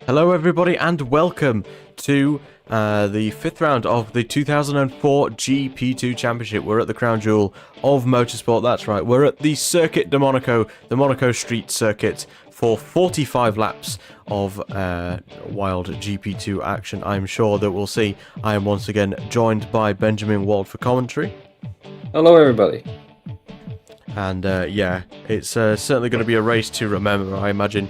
Hello everybody and welcome to the fifth round of the 2004 GP2 Championship. We're at the crown jewel of motorsport, that's right. We're at the Circuit de Monaco, the Monaco Street Circuit, for 45 laps of wild GP2 action. I'm sure that we'll see. I am once again joined by Benjamin Wald for commentary. Hello everybody. And yeah, it's certainly going to be a race to remember, I imagine,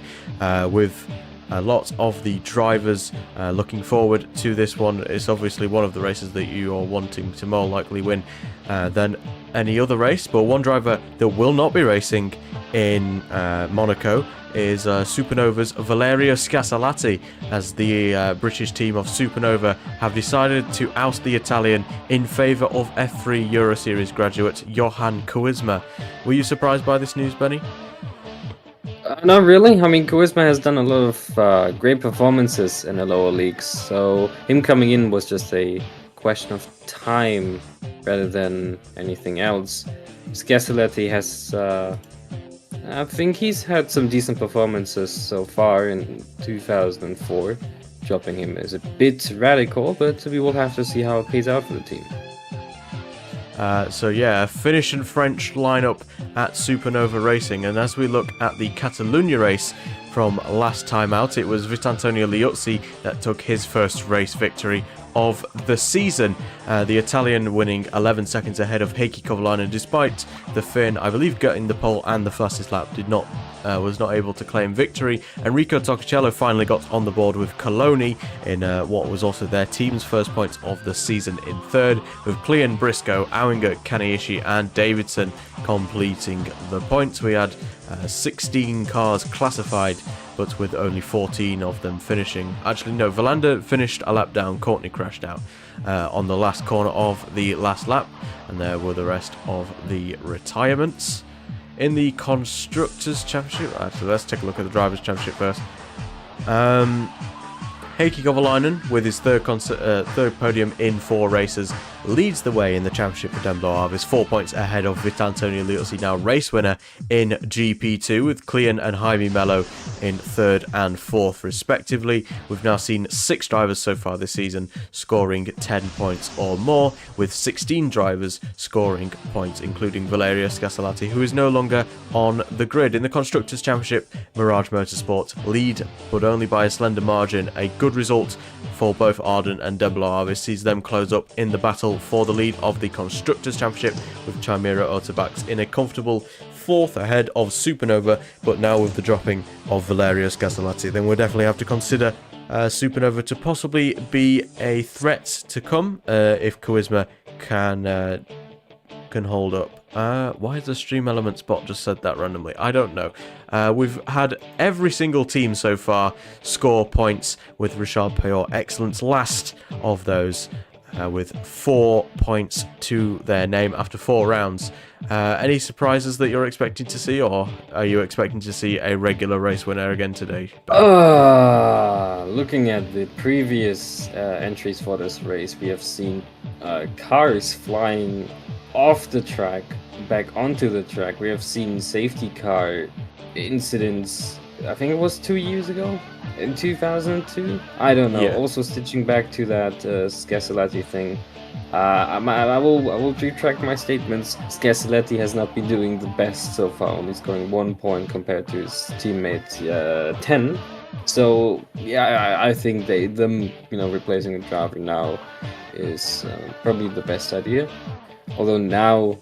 with lots of the drivers looking forward to this one. It's obviously one of the races that you are wanting to more likely win than any other race, but one driver that will not be racing in Monaco is Supernova's Valerio Scasalati, as the British team of Supernova have decided to oust the Italian in favour of F3 Euro Series graduate Johan Koisma. Were you surprised by this news, Benny? Not really. I mean, Koisma has done a lot of great performances in the lower leagues, so him coming in was just a question of time rather than anything else. Scasalati has, I think he's had some decent performances so far in 2004. Dropping him is a bit radical, but we will have to see how it pays out for the team. So yeah, a Finnish and French lineup at Supernova Racing, and as we look at the Catalunya race from last time out, it was Vitantonio Liuzzi that took his first race victory of the season. The Italian winning 11 seconds ahead of Heikki Kovalainen, despite the Finn, I believe, getting the pole and the fastest lap, was not able to claim victory. Enrico Torricello finally got on the board with Coloni in what was also their team's first points of the season in third, with Cleon, Briscoe, Auinger, Kaneishi and Davidson completing the points. We had 16 cars classified, but with only 14 of them finishing. Actually, no, Valander finished a lap down, Courtney crashed out on the last corner of the last lap, and there were the rest of the retirements. In the Constructors' Championship, actually, let's take a look at the Drivers' Championship first. Heikki Kovalainen, with his third podium in 4 races, leads the way in the championship for Demblo Arvis, 4 points ahead of Vitantonio Liuzzi, now race winner in GP2, with Cleon and Jaime Mello in 3rd and 4th respectively. We've now seen 6 drivers so far this season scoring 10 points or more, with 16 drivers scoring points, including Valerio Scasalati, who is no longer on the grid. In the Constructors' Championship, Mirage Motorsport lead, but only by a slender margin. A good result for both Arden and Demblo Arvis sees them close up in the battle for the lead of the Constructors' Championship, with Chimera Autobacks in a comfortable 4th ahead of Supernova, but now with the dropping of Valerio Scasalati, then we'll definitely have to consider Supernova to possibly be a threat to come if Koisma can hold up. Why has the Stream Elements bot just said that randomly? I don't know. We've had every single team so far score points, with Richard Payot Excellence last of those, with 4 points to their name after 4 rounds. Any surprises that you're expecting to see, or are you expecting to see a regular race winner again today? Looking at the previous entries for this race, we have seen cars flying off the track back onto the track. We have seen safety car incidents, I think it was 2 years ago, in 2002. I don't know. Yeah. Also stitching back to that Scasalati thing. I will retract my statements. Scasalati has not been doing the best so far, only scoring 1 point compared to his teammate 10. So yeah, I think them replacing a driver now is probably the best idea. Although now,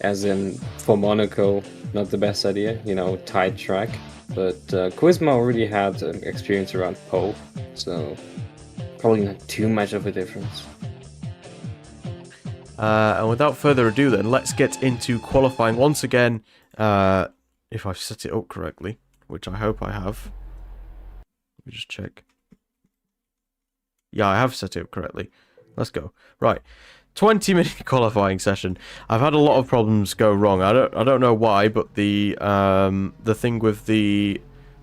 as in for Monaco, not the best idea, tight track. But Koisma already had experience around pole, so probably not too much of a difference. And without further ado then, let's get into qualifying once again, if I've set it up correctly, which I hope I have. Let me just check. Yeah, I have set it up correctly. Let's go. Right. 20-minute qualifying session. I've had a lot of problems go wrong. I don't know why, but the thing with the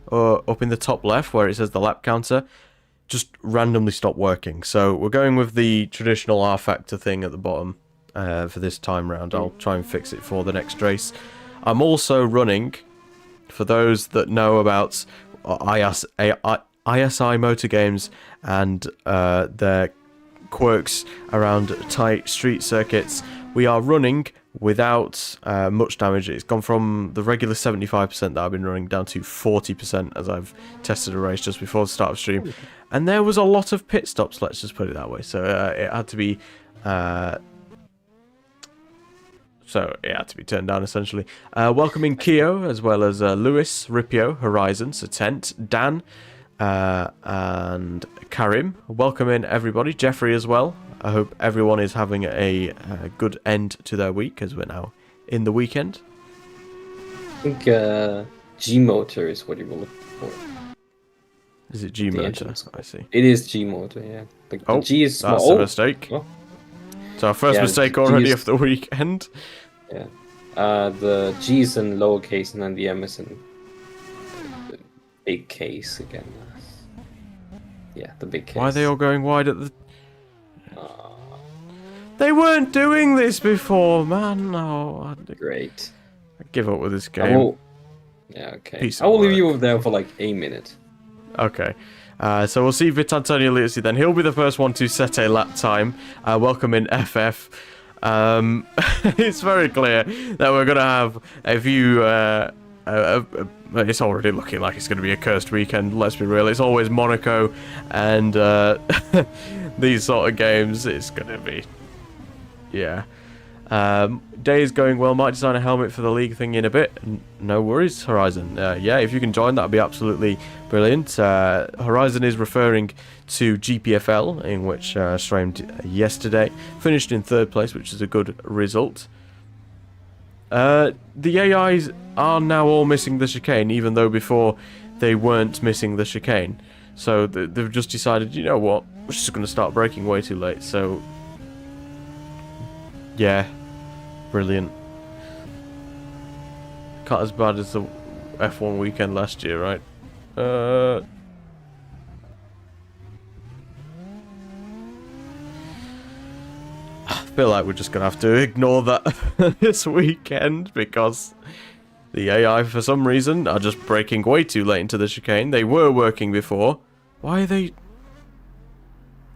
up in the top left where it says the lap counter just randomly stopped working. So we're going with the traditional R factor thing at the bottom for this time round. I'll try and fix it for the next race. I'm also running, for those that know about ISI Motor Games and their quirks around tight street circuits. We are running without much damage. It's gone from the regular 75% that I've been running down to 40% as I've tested a race just before the start of stream. And there was a lot of pit stops, let's just put it that way. So it had to be turned down, essentially. Welcoming Keo, as well as Lewis, Ripio, Horizon, Satent, Dan, and Karim. Welcome in, everybody. Jeffrey as well. I hope everyone is having a good end to their week, as we're now in the weekend. I think G-Motor is what you were looking for. Is it G-Motor? I see. It is G-Motor, yeah. The G is small. That's a mistake. Oh. So our first mistake already of the weekend. Yeah. The G is in lowercase and then the M is in the big case again. Yeah, the big case. Why are they all going wide at the... They weren't doing this before, man. No, great. I give up with this game. Yeah, okay. I will leave you there for like a minute. Okay. So we'll see Vitantonio Liuzzi then. He'll be the first one to set a lap time. Welcome in FF. It's very clear that we're going to have a few... it's already looking like it's going to be a cursed weekend, let's be real. It's always Monaco and these sort of games. It's going to be... Yeah. Day is going well. Might design a helmet for the league thing in a bit. No worries, Horizon. Yeah, if you can join, that would be absolutely brilliant. Horizon is referring to GPFL, in which streamed yesterday. Finished in 3rd place, which is a good result. The AIs are now all missing the chicane, even though before they weren't missing the chicane. So they've just decided, you know what, we're just going to start braking way too late. So, yeah, brilliant. Not as bad as the F1 weekend last year, right? I feel like we're just going to have to ignore that this weekend because the AI, for some reason, are just braking way too late into the chicane. They were working before. Why are they...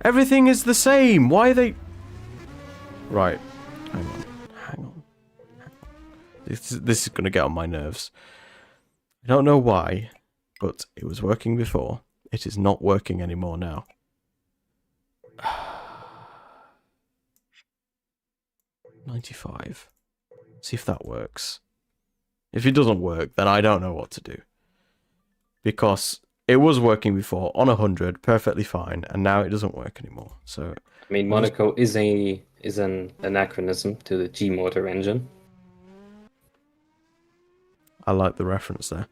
Everything is the same. Why are they... Right. Hang on. This is going to get on my nerves. I don't know why, but it was working before. It is not working anymore now. $95. See if that works. If it doesn't work, then I don't know what to do. Because it was working before on 100, perfectly fine, and now it doesn't work anymore. So I mean, Monaco is an anachronism to the G-Motor engine. I like the reference there.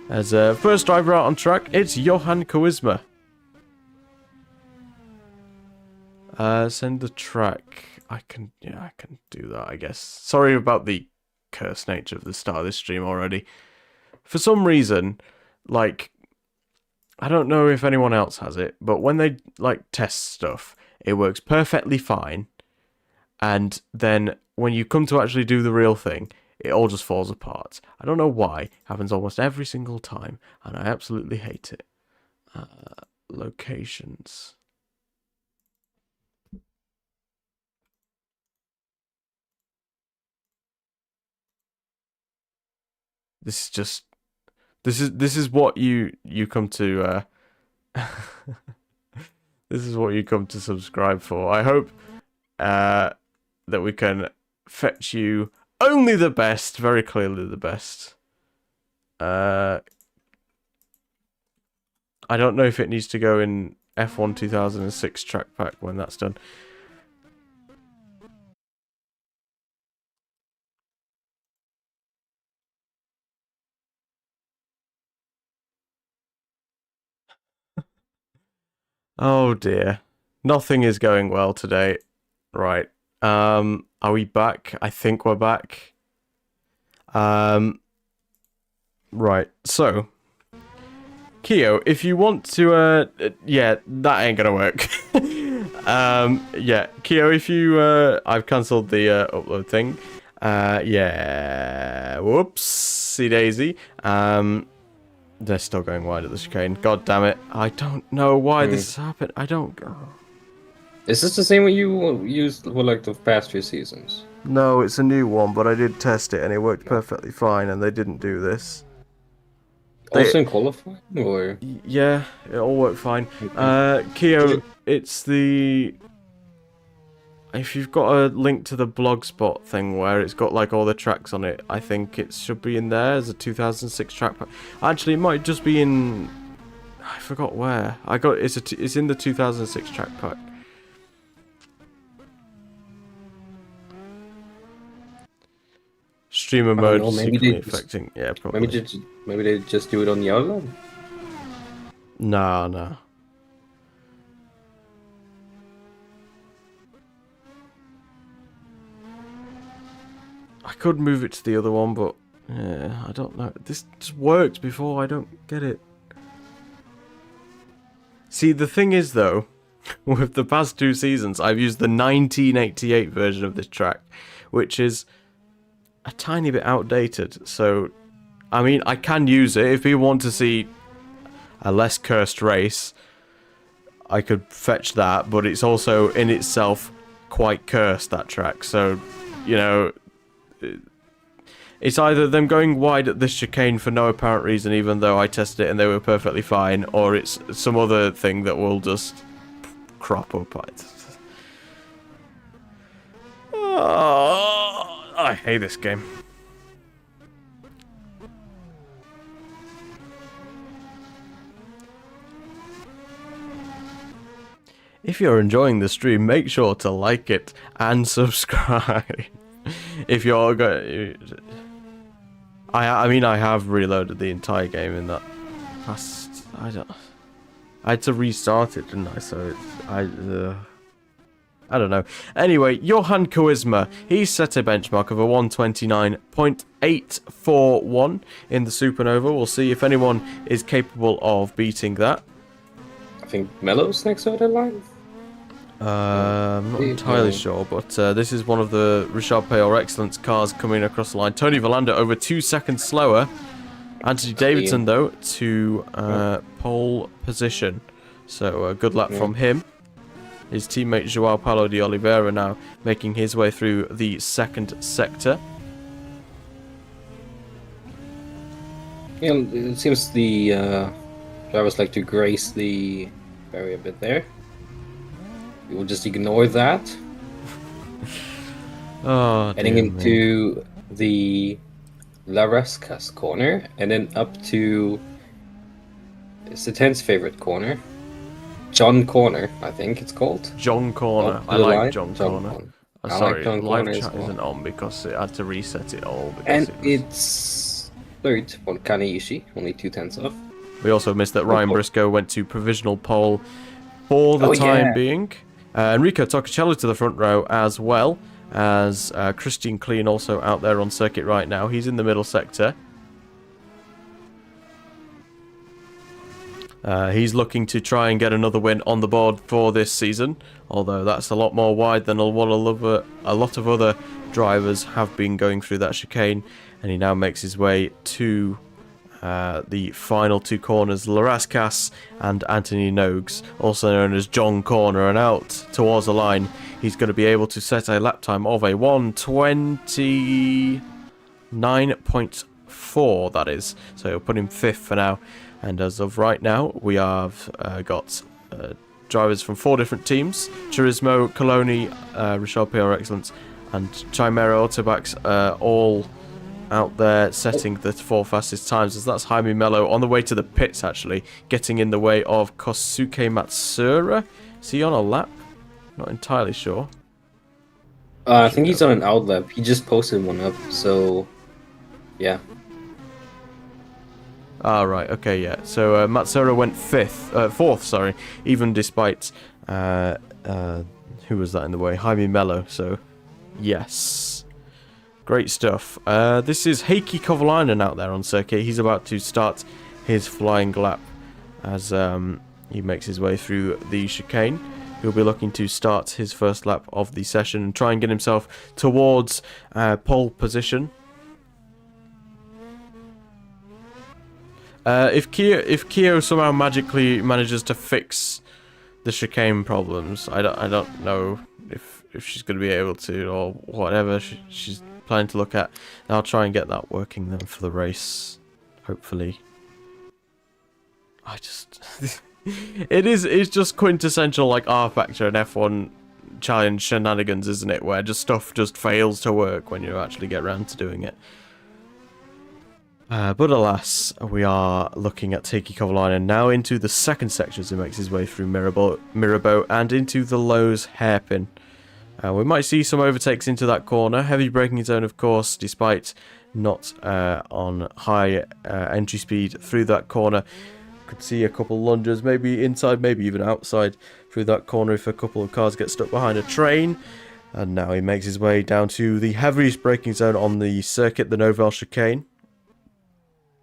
As a first driver out on track, it's Johan Koisma. Send the track. I can do that, I guess. Sorry about the cursed nature of the start of this stream already. For some reason, like, I don't know if anyone else has it, but when they, like, test stuff, it works perfectly fine. And then when you come to actually do the real thing, it all just falls apart. I don't know why. It happens almost every single time, and I absolutely hate it. Locations. This is just... This is what you come to... this is what you come to subscribe for. I hope that we can fetch you only the best, very clearly the best. I don't know if it needs to go in F1 2006 track pack when that's done. Oh dear. Nothing is going well today. Right. Are we back? I think we're back. Right. So, Keo, if you want to, yeah, that ain't gonna work. Yeah, Keo, if you, I've cancelled the upload thing. Yeah, whoopsie daisy. They're still going wide at the chicane. God damn it. I don't know why this has happened. I don't... Is this the same one you used for like the past few seasons? No, it's a new one, but I did test it and it worked perfectly fine, and they didn't do this. Also in qualifying, or? Yeah, it all worked fine. Keo, it's the... If you've got a link to the Blogspot thing where it's got like all the tracks on it, I think it should be in there as a 2006 track pack. Actually, it might just be in... I forgot where. It's in the 2006 track pack. Streamer mode secretly affecting... Yeah, probably. Maybe they just do it on the outlet? Nah. I could move it to the other one, but... Yeah, I don't know. This just worked before, I don't get it. See, the thing is, though, with the past 2 seasons, I've used the 1988 version of this track, which is a tiny bit outdated. So, I mean, I can use it. If people want to see a less cursed race, I could fetch that, but it's also in itself quite cursed, that track. So, you know, it's either them going wide at this chicane for no apparent reason, even though I tested it and they were perfectly fine, or it's some other thing that will just crop up. Oh, I hate this game. If you're enjoying the stream, make sure to like it and subscribe. If you're going... I mean, I have reloaded the entire game in that past... I had to restart it, didn't I? So I don't know. Anyway, Johan Koisma, he set a benchmark of a 129.841 in the Supernova. We'll see if anyone is capable of beating that. I think Mello's next on the line. I'm not entirely sure, but this is one of the Richard Payor Excellence cars coming across the line. Tony Verlander over 2 seconds slower. Anthony Davidson, though, to pole position. So good luck from him. His teammate Joao Paulo de Oliveira now making his way through the second sector. Yeah, it seems the drivers like to grace the barrier a bit there. We will just ignore that. Heading into the La Rascas corner, and then up to it's the 10's favorite corner, John Corner, I think it's called. John Corner. I like John Corner. Sorry, like live chat isn't on because it had to reset it all. And it's third on Kaneishi, only 2/10 off. We also missed that Ryan Briscoe went to provisional pole for the time being. Enrico Toccacello to the front row as well as Christian Klein also out there on circuit right now. He's in the middle sector. He's looking to try and get another win on the board for this season, although that's a lot more wide than what a lot of other drivers have been going through that chicane, and he now makes his way to the final 2 corners, La Rascas and Anthony Nogues, also known as John Corner, and out towards the line he's going to be able to set a lap time of a 129.4, that is, so he'll put him 5th for now. And as of right now, we have got drivers from 4 different teams. Turismo, Coloni, Richard Payor Excellence, and Chimera Autobacks all out there setting the 4 fastest times. As that's Jaime Mello on the way to the pits, actually, getting in the way of Kosuke Matsura. Is he on a lap? Not entirely sure. I think he's on an out lap. He just posted one up, so yeah. Ah, right, okay, yeah. So Matsura went 4th, sorry, even despite, who was that in the way? Jaime Mello, so, yes. Great stuff. This is Heikki Kovalainen out there on circuit. He's about to start his flying lap as he makes his way through the chicane. He'll be looking to start his first lap of the session and try and get himself towards pole position. If Kyo somehow magically manages to fix the chicane problems, I don't know if she's going to be able to, or whatever she's planning to look at. I'll try and get that working then for the race, hopefully. It's just quintessential like R Factor and F1 challenge shenanigans, isn't it? Where just stuff just fails to work when you actually get around to doing it. But alas, we are looking at Heikki Kovalainen now into the second section as he makes his way through Mirabeau and into the Lowe's hairpin. We might see some overtakes into that corner. Heavy braking zone, of course, despite not on high entry speed through that corner. Could see a couple lunges, maybe inside, maybe even outside through that corner if a couple of cars get stuck behind a train. And now he makes his way down to the heaviest braking zone on the circuit, the Novelle chicane.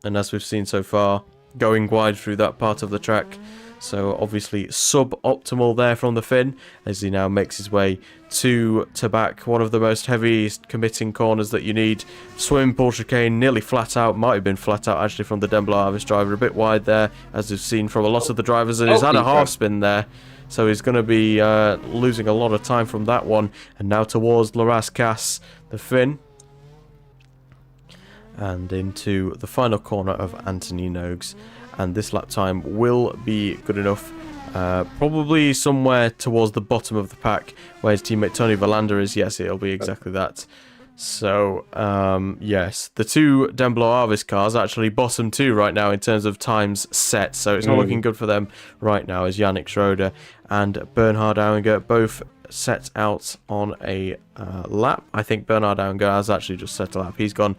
And as we've seen so far, going wide through that part of the track. So obviously suboptimal there from the Finn, as he now makes his way to back, one of the most heaviest committing corners that you need. Swimming pool chicane, nearly flat out, might have been flat out actually from the Dembla Harvest driver, a bit wide there, as we've seen from a lot of the drivers, and he's had a half spin there. So he's going to be losing a lot of time from that one. And now towards Larascas, the Finn. And into the final corner of Anthony Nogues. And this lap time will be good enough. Probably somewhere towards the bottom of the pack, where his teammate Tony Valander is. Yes, it'll be exactly that. So, yes, the two Dembla Harvest cars actually bottom two right now in terms of times set. So it's not looking good for them right now, as Yannick Schroeder and Bernhard Auinger both set out on a lap. I think Bernhard Auinger has actually just set a lap. He's gone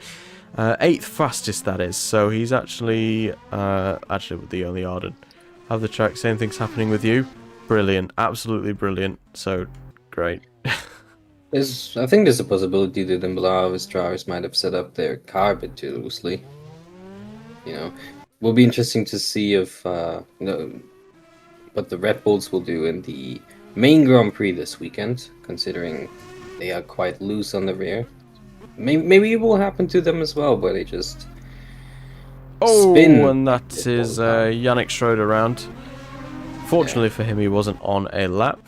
8th fastest, that is. So he's actually with the early Arden. Have the track. Same thing's happening with you. Brilliant, absolutely brilliant. So great. I think there's a possibility that the Harvest drivers might have set up their car a bit too loosely. You know, will be interesting to see if what the Red Bulls will do in the main Grand Prix this weekend, considering they are quite loose on the rear. Maybe it will happen to them as well, where they just spin. And that is Yannick Schroeder round. Fortunately for him, he wasn't on a lap.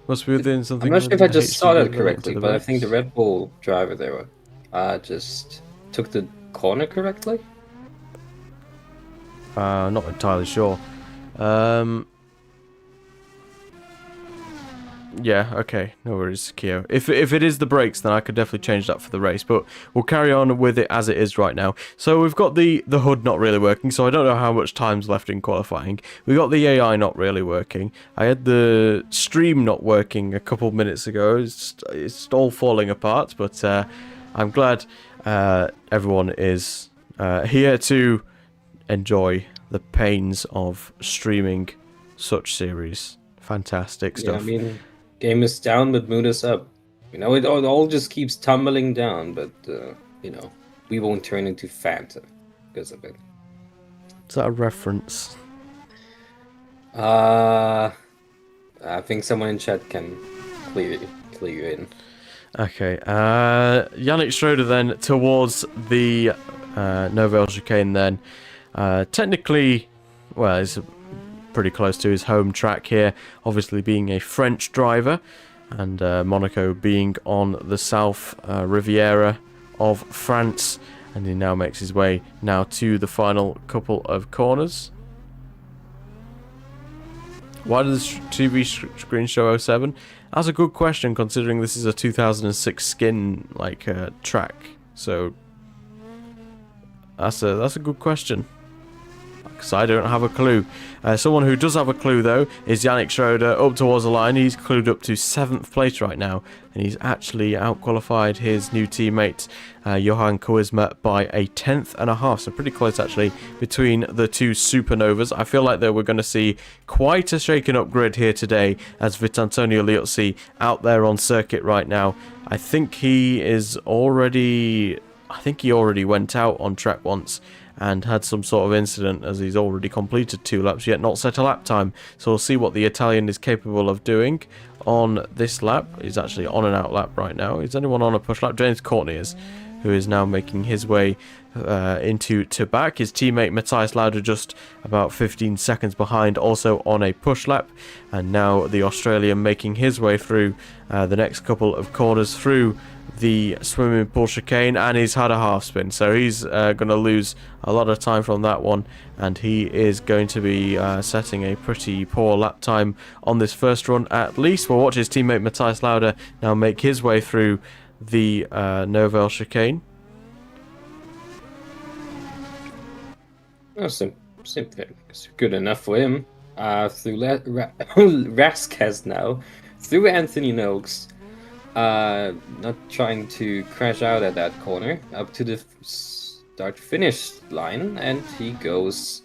Must be within something. I'm not sure if I just saw that correctly, but I think the Red Bull driver there just took the corner correctly. Not entirely sure. Yeah, okay, no worries, Kyo. If it is the brakes, then I could definitely change that for the race, but we'll carry on with it as it is right now. So we've got the HUD not really working, so I don't know how much time's left in qualifying. We've got the AI not really working. I had the stream not working a couple of minutes ago. It's all falling apart, but I'm glad everyone is here to enjoy the pains of streaming such series. Fantastic stuff. Yeah, I mean, game is down, but mood is up. You know, it all just keeps tumbling down, but, you know, we won't turn into Fanta because of it. Is that a reference? I think someone in chat can clear you in. Okay, Yannick Schroeder then towards the Novelle chicane then. Technically, well, it's pretty close to his home track here, obviously being a French driver, and Monaco being on the South Riviera of France, and he now makes his way now to the final couple of corners. Why does the TV screen show 07? That's a good question, considering this is a 2006 skin track. So that's a good question, because I don't have a clue. Someone who does have a clue, though, is Yannick Schroeder up towards the line. He's clued up to 7th place right now, and he's actually out-qualified his new teammate, Johan Koisma, by a 10th.5. So pretty close, actually, between the two supernovas. I feel like that we're going to see quite a shaken-up grid here today, as Vitantonio Liuzzi out there on circuit right now. I think he already went out on track once and had some sort of incident, as he's already completed 2 laps, yet not set a lap time. So we'll see what the Italian is capable of doing on this lap. He's actually on an out lap right now. Is anyone on a push lap? James Courtney is. who is now making his way into back. His teammate Matthias Lauda just about 15 seconds behind, also on a push lap. And now the Australian making his way through the next couple of corners through the swimming pool chicane, and he's had a half spin, so he's going to lose a lot of time from that one, and he is going to be setting a pretty poor lap time on this first run at least. We'll watch his teammate Matthias Lauda now make his way through the Novell chicane. Oh, good enough for him. Through Rasquez now, through Anthony Noakes. Not trying to crash out at that corner, up to the start-finish line, and he goes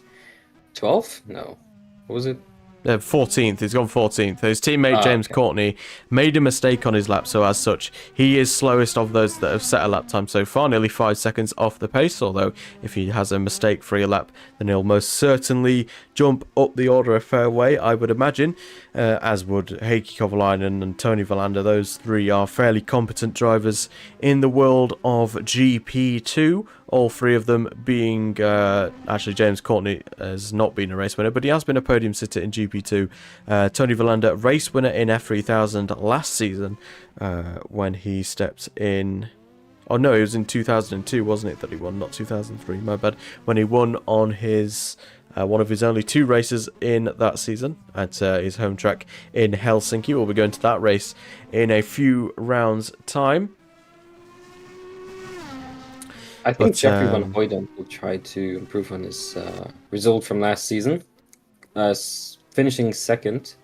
12th? No. What was it? 14th. He's gone 14th. His teammate James Courtney made a mistake on his lap, so as such, he is slowest of those that have set a lap time so far, nearly 5 seconds off the pace, although if he has a mistake-free lap, then he'll most certainly jump up the order a fair way, I would imagine, as would Heikki Kovalainen and Tony Valander. Those three are fairly competent drivers in the world of GP2, all three of them being, actually James Courtney has not been a race winner, but he has been a podium sitter in GP2. Tony Valander, race winner in F3000 last season, when he stepped in. Oh no, it was in 2002, wasn't it, that he won, not 2003, my bad. When he won on his one of his only 2 races in that season at his home track in Helsinki. We'll be going to that race in a few rounds' time. I think Jeffrey Van Hooydonk will try to improve on his result from last season, finishing second.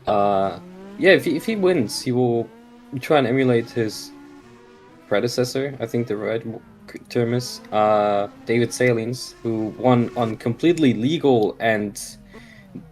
If he wins, he will try and emulate his predecessor, I think the right term is, David Salins, who won on completely legal and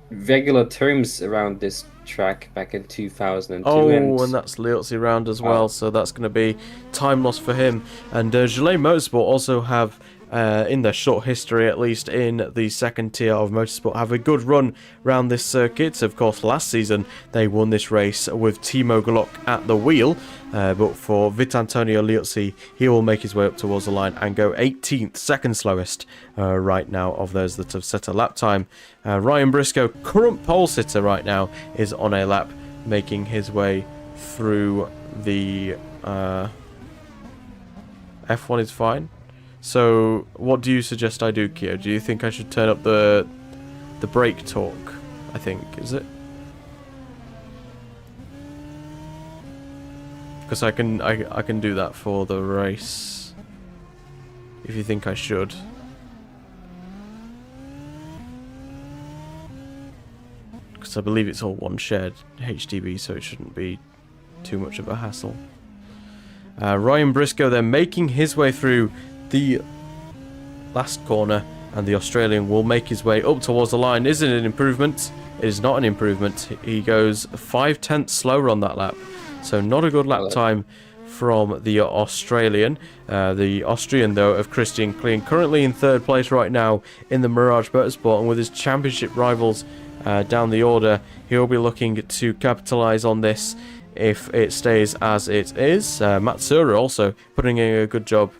regular terms around this track back in 2002. And that's Liuzzi round as well, so that's going to be time loss for him. And Gillet Motorsport also have, in their short history at least in the second tier of motorsport, have a good run round this circuit. Of course, last season they won this race with Timo Glock at the wheel, but for Vitantonio Liuzzi, he will make his way up towards the line and go 18th, second slowest right now of those that have set a lap time. Ryan Briscoe, current pole sitter right now, is on a lap, making his way through the F1 is fine. So, what do you suggest I do, Keo? Do you think I should turn up the brake torque? I think, is it? Because I can do that for the race. If you think I should. Because I believe it's all one shared HDB, so it shouldn't be too much of a hassle. Ryan Briscoe then making his way through the last corner, and the Australian will make his way up towards the line. Is it an improvement? It is not an improvement. He goes 5/10 slower on that lap, so not a good lap time from the Australian. The Austrian, though, of Christian Klein, currently in third place right now in the Mirage Motorsport, and with his championship rivals down the order, he'll be looking to capitalise on this if it stays as it is. Matsura also putting in a good job.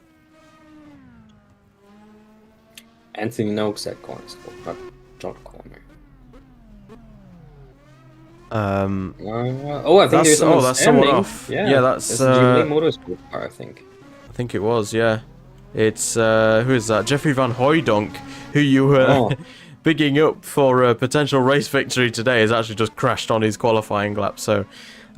Anthony Noakes at corner, not John Corner. I think there's someone that's someone off. Yeah, that's GP Motorsport car, I think. I think it was, yeah. It's who is that? Jeffrey Van Hooydonk, who you were bigging up for a potential race victory today, has actually just crashed on his qualifying lap. So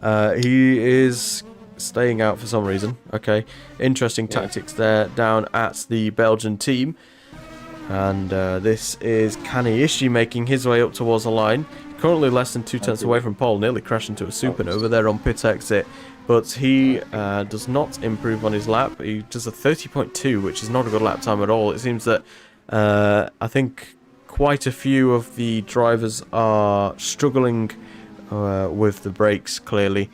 he is staying out for some reason. Okay, interesting tactics there down at the Belgian team. And this is Kaniishi making his way up towards the line. Currently less than 2 tenths away from pole, nearly crashed into a supernova there on pit exit. But he does not improve on his lap. He does a 30.2, which is not a good lap time at all. It seems that I think quite a few of the drivers are struggling with the brakes, clearly.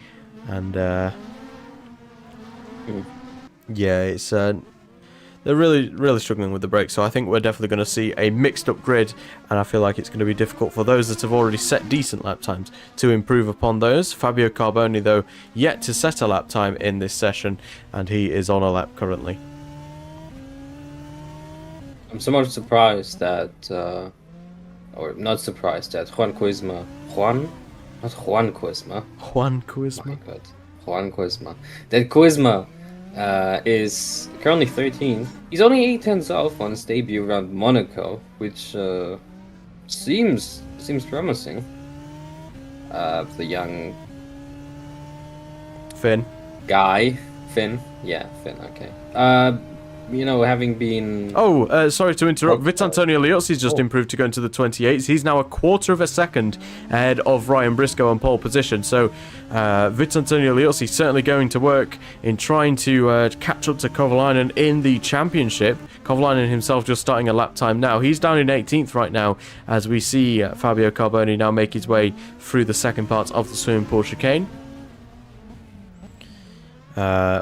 And yeah, it's they're really struggling with the brakes. So I think we're definitely going to see a mixed up grid, and I feel like it's going to be difficult for those that have already set decent lap times to improve upon those. Fabio Carboni, though, yet to set a lap time in this session, and he is on a lap currently. I'm somewhat surprised that, or not surprised that Juan Quisma, that Quisma is currently 13. He's only 8 tenths off on his debut around Monaco, which seems promising. The young Finn. Finn, okay. Having been... sorry to interrupt. Vitantonio Liuzzi's just improved to go into the 28s. He's now a quarter of a second ahead of Ryan Briscoe on pole position. So Vitantonio Liuzzi certainly going to work in trying to catch up to Kovalainen in the championship. Kovalainen himself just starting a lap time now. He's down in 18th right now as we see Fabio Carboni now make his way through the second part of the swimming pool chicane.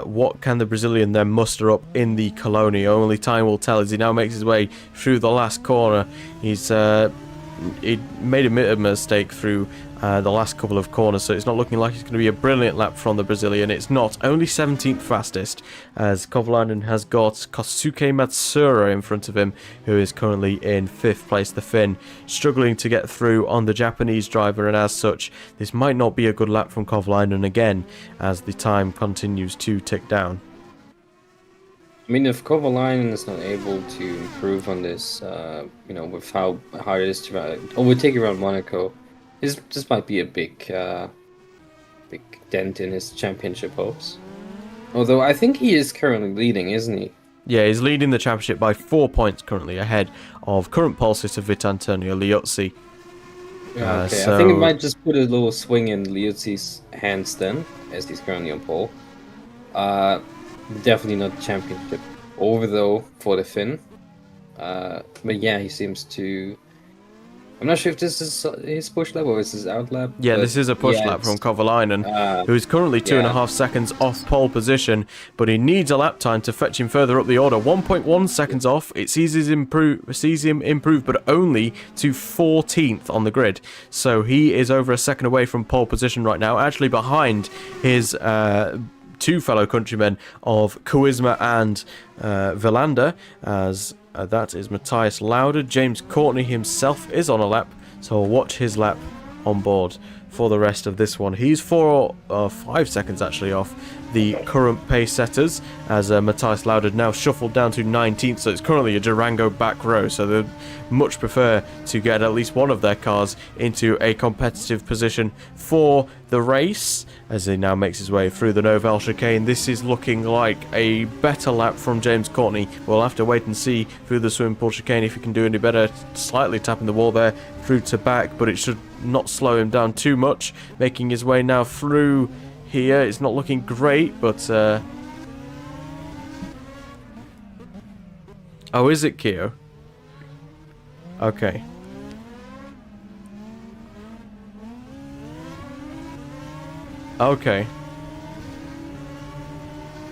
What can the Brazilian then muster up in the Coloni? Only time will tell as he now makes his way through the last corner. He made a mistake through the last couple of corners, so it's not looking like it's going to be a brilliant lap from the Brazilian. It's not. Only 17th fastest, as Kovalainen has got Kosuke Matsura in front of him, who is currently in 5th place. The Finn struggling to get through on the Japanese driver, and as such, this might not be a good lap from Kovalainen again, as the time continues to tick down. I mean, if Kovalainen is not able to improve on this, with how hard it is to overtake around Monaco, this might be a big dent in his championship hopes. Although I think he is currently leading, isn't he? Yeah, he's leading the championship by 4 points currently, ahead of current pole sitter Vitantonio Liuzzi. Okay, I think it might just put a little swing in Liuzzi's hands then, as he's currently on pole. Definitely not championship over though for the Finn. But yeah, he seems to... I'm not sure if this is his push lap or is his out lap. Yeah, this is a push lap from Kovalainen, who is currently 2.5 seconds off pole position, but he needs a lap time to fetch him further up the order. 1.1 seconds off. It sees him improve, but only to 14th on the grid. So he is over a second away from pole position right now, actually behind his two fellow countrymen of Quisma and Vilander, as that is Matthias Lauda. James Courtney himself is on a lap, so we'll watch his lap on board for the rest of this one. He's 4 or 5 seconds actually off the current pace setters, as Matthias Lauda now shuffled down to 19th, so it's currently a Durango back row, so they much prefer to get at least one of their cars into a competitive position for the race, as he now makes his way through the Novell chicane. This is looking like a better lap from James Courtney. We'll have to wait and see through the swimming pool chicane if he can do any better. Slightly tapping the wall there through to back, but it should not slow him down too much. Making his way now through here. It's not looking great, but oh, is it Keo? Okay. Okay.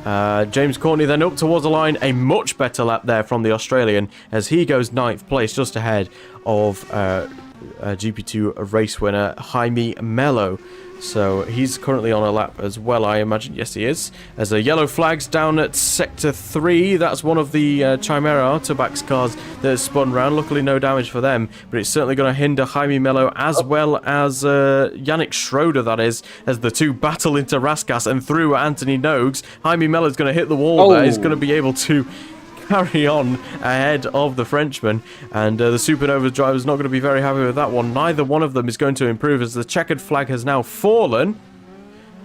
James Courtney then up towards the line. A much better lap there from the Australian, as he goes 9th place, just ahead of GP2 race winner Jaime Mello. So he's currently on a lap as well, I imagine. Yes, he is. As a yellow flags down at Sector 3. That's one of the Chimera Autobax cars that has spun round. Luckily, no damage for them. But it's certainly going to hinder Jaime Mello as well as Yannick Schroeder, that is, as the two battle into Raskas and through Anthony Nogues. Jaime Mello is going to hit the wall there. He's going to be able to carry on ahead of the Frenchman, and the Supernova driver is not going to be very happy with that one. Neither one of them is going to improve, as the checkered flag has now fallen.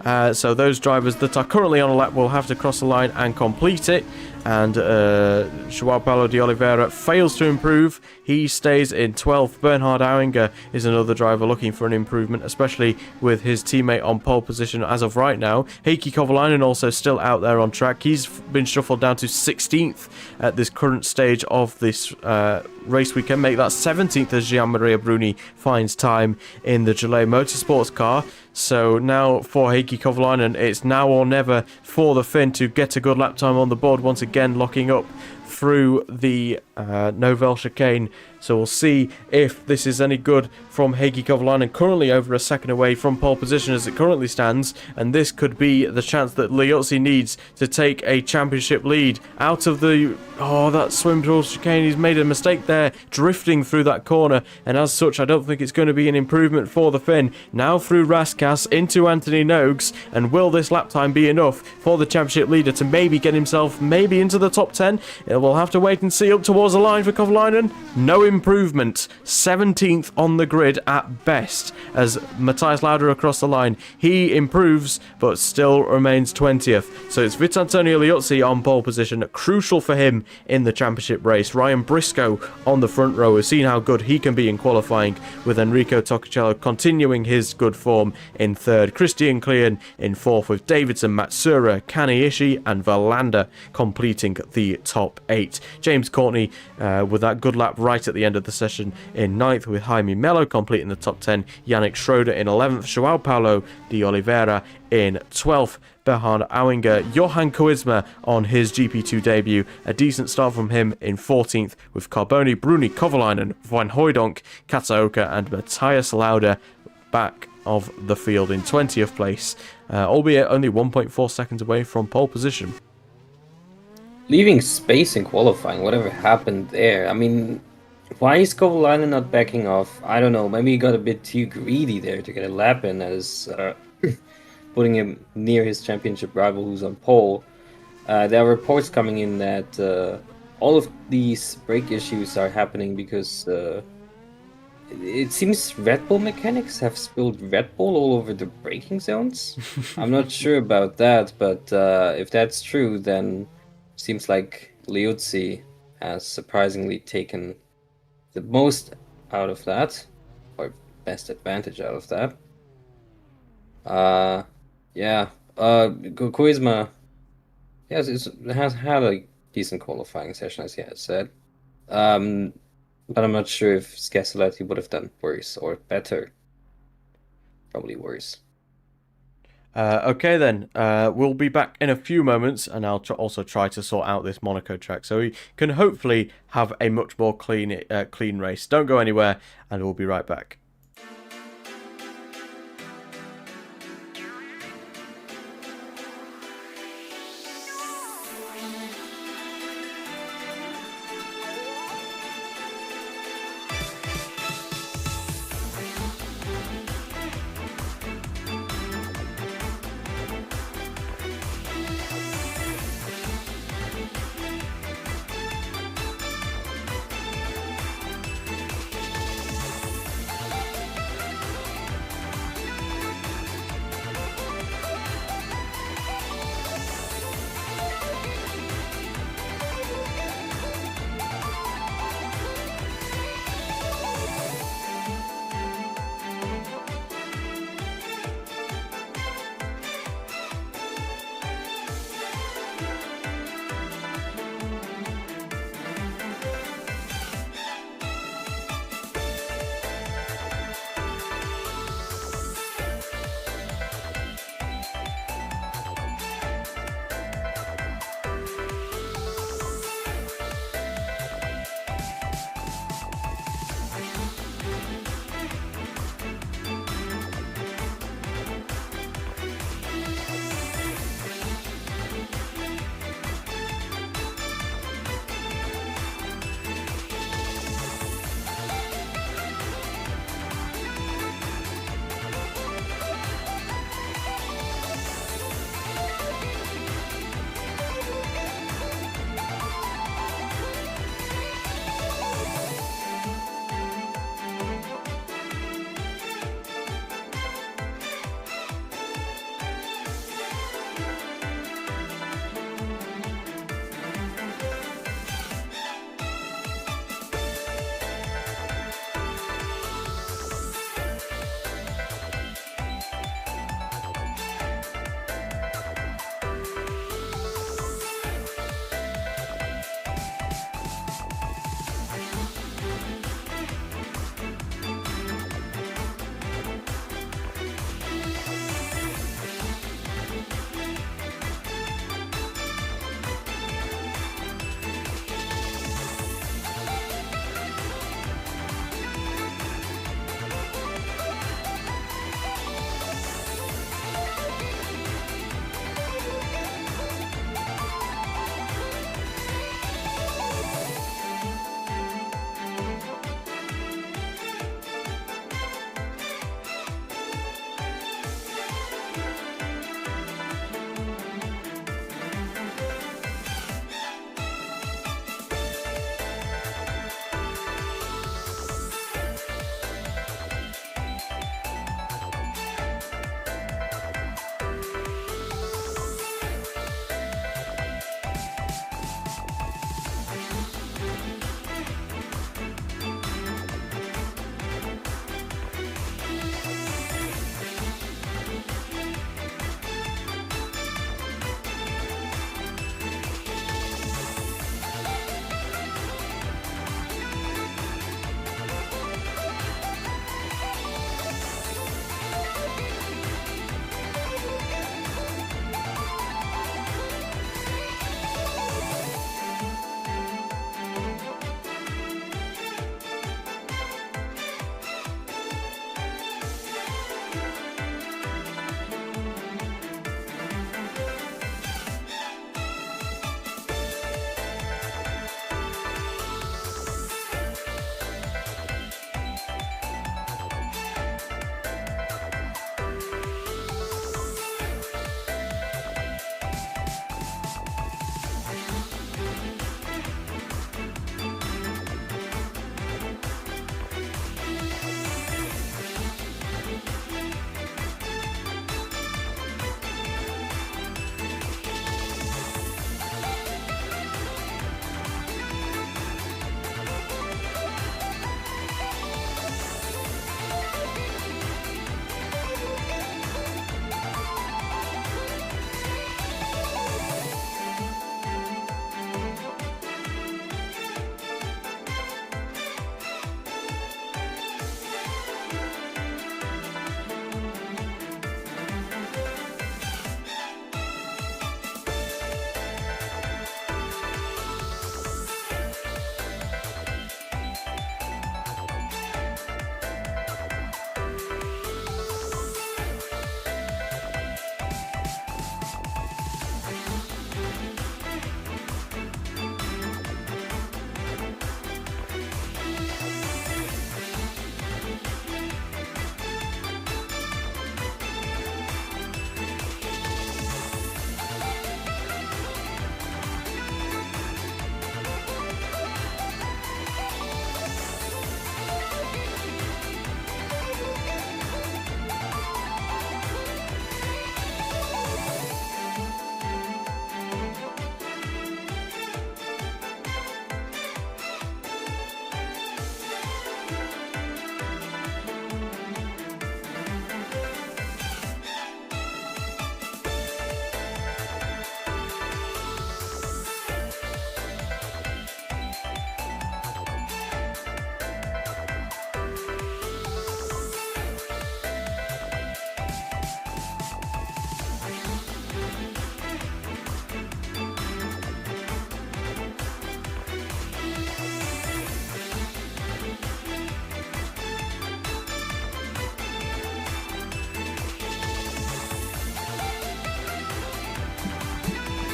So those drivers that are currently on a lap will have to cross the line and complete it. And João Paulo de Oliveira fails to improve. He stays in 12th. Bernhard Auinger is another driver looking for an improvement, especially with his teammate on pole position as of right now. Heikki Kovalainen also still out there on track. He's been shuffled down to 16th at this current stage of this race. We can make that 17th as Gian-Maria Bruni finds time in the Gillet Motorsports car. So now for Heikki Kovalainen, it's now or never for the Finn to get a good lap time on the board once again, locking up through the Novell chicane. So we'll see if this is any good from Heikki Kovalainen, currently over a second away from pole position as it currently stands, and this could be the chance that Liuzzi needs to take a championship lead out of the... Oh, that swim towards chicane. He's made a mistake there, drifting through that corner, and as such, I don't think it's going to be an improvement for the Finn. Now through Raskas into Anthony Noakes, and will this lap time be enough for the championship leader to maybe get himself maybe into the top 10? We'll have to wait and see. Up towards the line for Kovalainen. No improvement. 17th on the grid at best as Matthias Lauda across the line. He improves, but still remains 20th. So it's Vitantonio Liuzzi on pole position. Crucial for him in the championship race. Ryan Briscoe on the front row. We've seen how good he can be in qualifying, with Enrico Toccicello continuing his good form in third. Christian Klein in fourth, with Davidson, Matsura, Kaniishi and Verlander completing the top 8. James Courtney with that good lap right at the end of the session in 9th, with Jaime Melo completing the top 10. Yannick Schroeder in 11th. Joao Paulo de Oliveira in 12th. Berhard Auinger, Johan Koisma on his GP2 debut. A decent start from him in 14th, with Carboni, Bruni, Kovalainen, Van Hooijdonk, Katsuoka and Matthias Lauda back of the field in 20th place, albeit only 1.4 seconds away from pole position. Leaving space in qualifying, whatever happened there? I mean, why is Kovalainen not backing off? I don't know, maybe he got a bit too greedy there to get a lap in, as putting him near his championship rival who's on pole. There are reports coming in that all of these brake issues are happening because it seems Red Bull mechanics have spilled Red Bull all over the braking zones. I'm not sure about that, but if that's true, then seems like Liuzzi has surprisingly taken the most out of that, or best advantage out of that. Koisma has had a decent qualifying session, as he has said. But I'm not sure if Scasoletti would have done worse or better. Probably worse. Okay then, we'll be back in a few moments, and I'll also try to sort out this Monaco track so we can hopefully have a much more clean race. Don't go anywhere, and we'll be right back.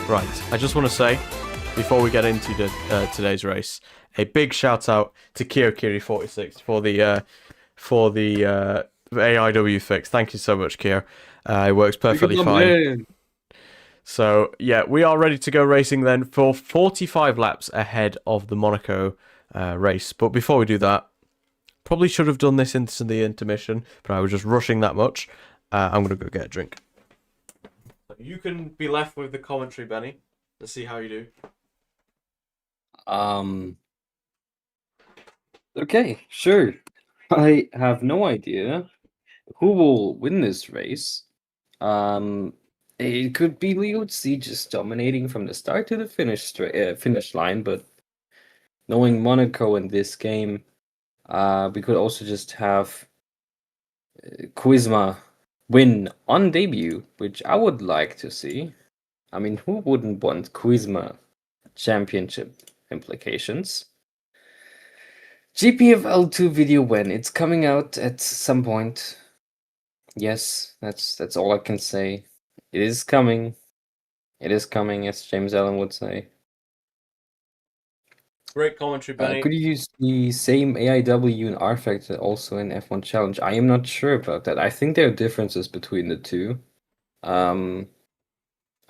Right, I just want to say, before we get into today's race, a big shout out to KioKiri46 for the AIW fix. Thank you so much, Kio. It works perfectly fine. So yeah, we are ready to go racing then for 45 laps ahead of the Monaco race. But before we do that, probably should have done this into the intermission, but I was just rushing that much. I'm gonna go get a drink. You can be left with the commentary, Benny. Let's see how you do. Okay, sure. I have no idea who will win this race. It could be Liuzzi just dominating from the start to the finish line, but knowing Monaco in this game, we could also just have Kuzma win on debut, which I would like to see. I mean, who wouldn't want Kuzma Championship implications? GP2 video when it's coming out at some point. Yes, that's all I can say. It is coming. It is coming, as James Allen would say. Great commentary, Benny. Could you use the same AIW and R Factor also in F1 Challenge? I am not sure about that. I think there are differences between the two. I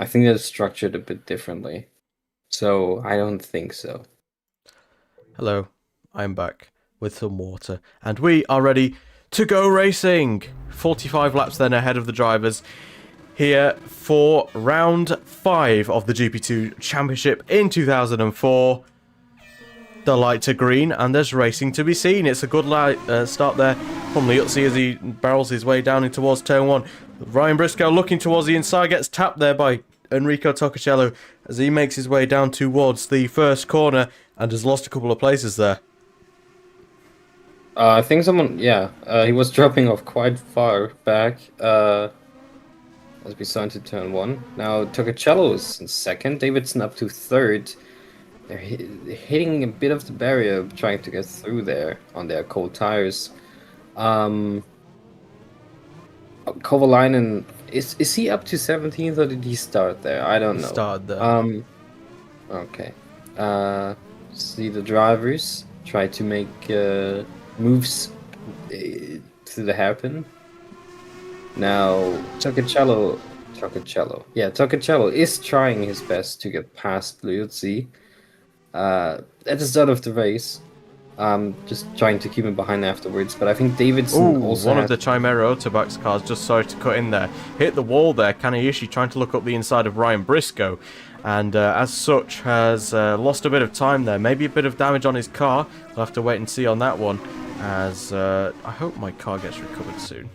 think they're structured a bit differently. So I don't think so. Hello, I'm back with some water, and we are ready to go racing. 45 laps then ahead of the drivers here for round 5 of the GP2 Championship in 2004. The lights are green and there's racing to be seen. It's a good start there from Liuzzi as he barrels his way down in towards turn 1. Ryan Briscoe looking towards the inside, gets tapped there by Enrico Toccacello as he makes his way down towards the first corner and has lost a couple of places there. I think he was dropping off quite far back as we saw into turn 1. Now Toccacello is in second, Davidson up to third. They're hitting a bit of the barrier, trying to get through there on their cold tires. Kovalainen, is he up to 17th or did he start there? I don't know. Started there. Okay. See the drivers try to make moves to the hairpin. Now Toccacello is trying his best to get past Liuzzi. At the start of the race, just trying to keep him behind afterwards, but I think Davidson also one of the Chimera Autobacks cars just started to cut in there. Hit the wall there, Kanayishi trying to look up the inside of Ryan Briscoe, and as such has lost a bit of time there. Maybe a bit of damage on his car. We'll have to wait and see on that one, as I hope my car gets recovered soon.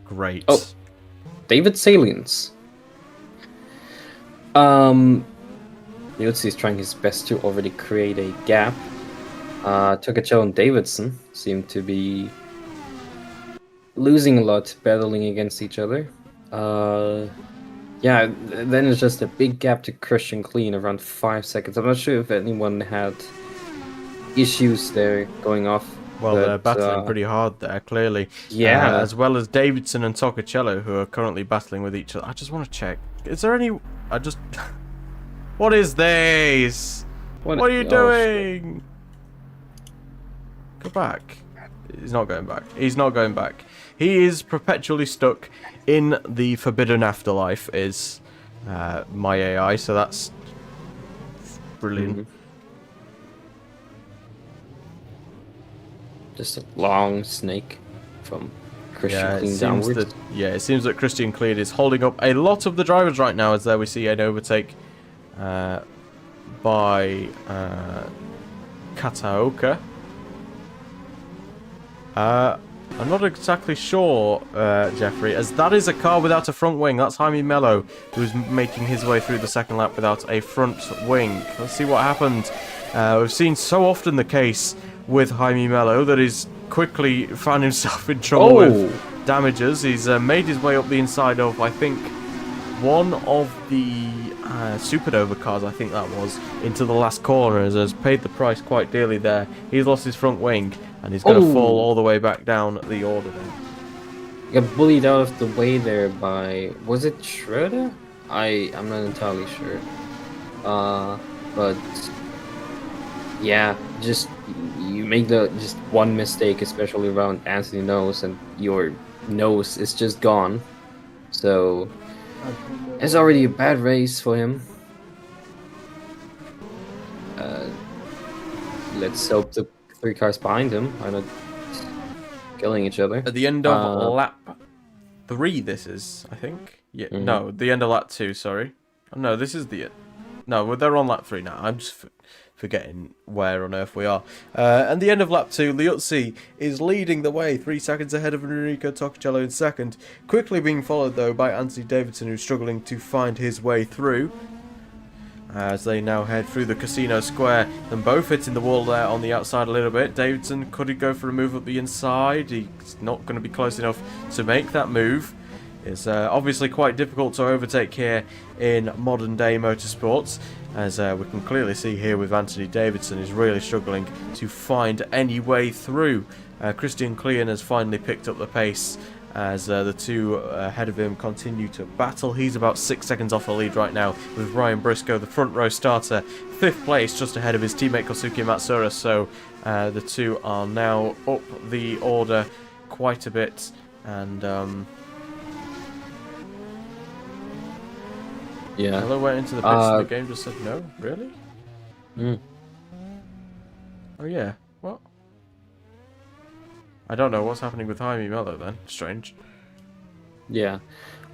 Great. Oh, David Saliens. Liuzzi is trying his best to already create a gap. Toccacello and Davidson seem to be losing a lot, battling against each other. Yeah, then it's just a big gap to Christian Clean, around 5 seconds. I'm not sure if anyone had issues there going off. Well, they're battling pretty hard there, clearly. Yeah. As well as Davidson and Toccacello, who are currently battling with each other. I just want to check. Is there any... What is this? What are you doing? Go back. He's not going back. He's not going back. He is perpetually stuck in the forbidden afterlife, is my AI, so that's brilliant. Mm-hmm. Just a long snake from Christian Clean downwards. It seems that Christian Clean is holding up a lot of the drivers right now, as there we see an overtake by Kataoka. I'm not exactly sure, Jeffrey, as that is a car without a front wing. That's Jaime Mello, who's making his way through the second lap without a front wing. Let's see what happens. We've seen so often the case with Jaime Mello that he's quickly found himself in trouble with damages. He's made his way up the inside of, I think, one of the Supernova cars, I think that was, into the last corner, has paid the price quite dearly there. He's lost his front wing, and he's going to fall all the way back down the order then. Got bullied out of the way there by... Was it Schroeder? I'm not entirely sure. But yeah, just you make just one mistake, especially around Anthony's nose, and your nose is just gone. So it's already a bad race for him. Let's hope the 3 cars behind him are not killing each other. At the end of lap 3, this is, I think. Yeah, no, the end of lap 2. Sorry. No, this is the. No, they're on lap 3 now. I'm just forgetting where on earth we are. And the end of lap 2, Liuzzi is leading the way, 3 seconds ahead of Enrico Torricello in second. Quickly being followed, though, by Anthony Davidson, who's struggling to find his way through. As they now head through the casino square, them both hitting the wall there on the outside a little bit. Davidson, could he go for a move up the inside? He's not going to be close enough to make that move. It's obviously quite difficult to overtake here in modern day motorsports, as we can clearly see here with Anthony Davidson is really struggling to find any way through. Christian Klein has finally picked up the pace as the two ahead of him continue to battle. He's about 6 seconds off the lead right now, with Ryan Briscoe, the front row starter, 5th place, just ahead of his teammate Kosuke Matsura. So the two are now up the order quite a bit, and yeah. Hello went into the pits and the game just said no? Really? Oh yeah, what? I don't know what's happening with Jaime Mello then. Strange. Yeah.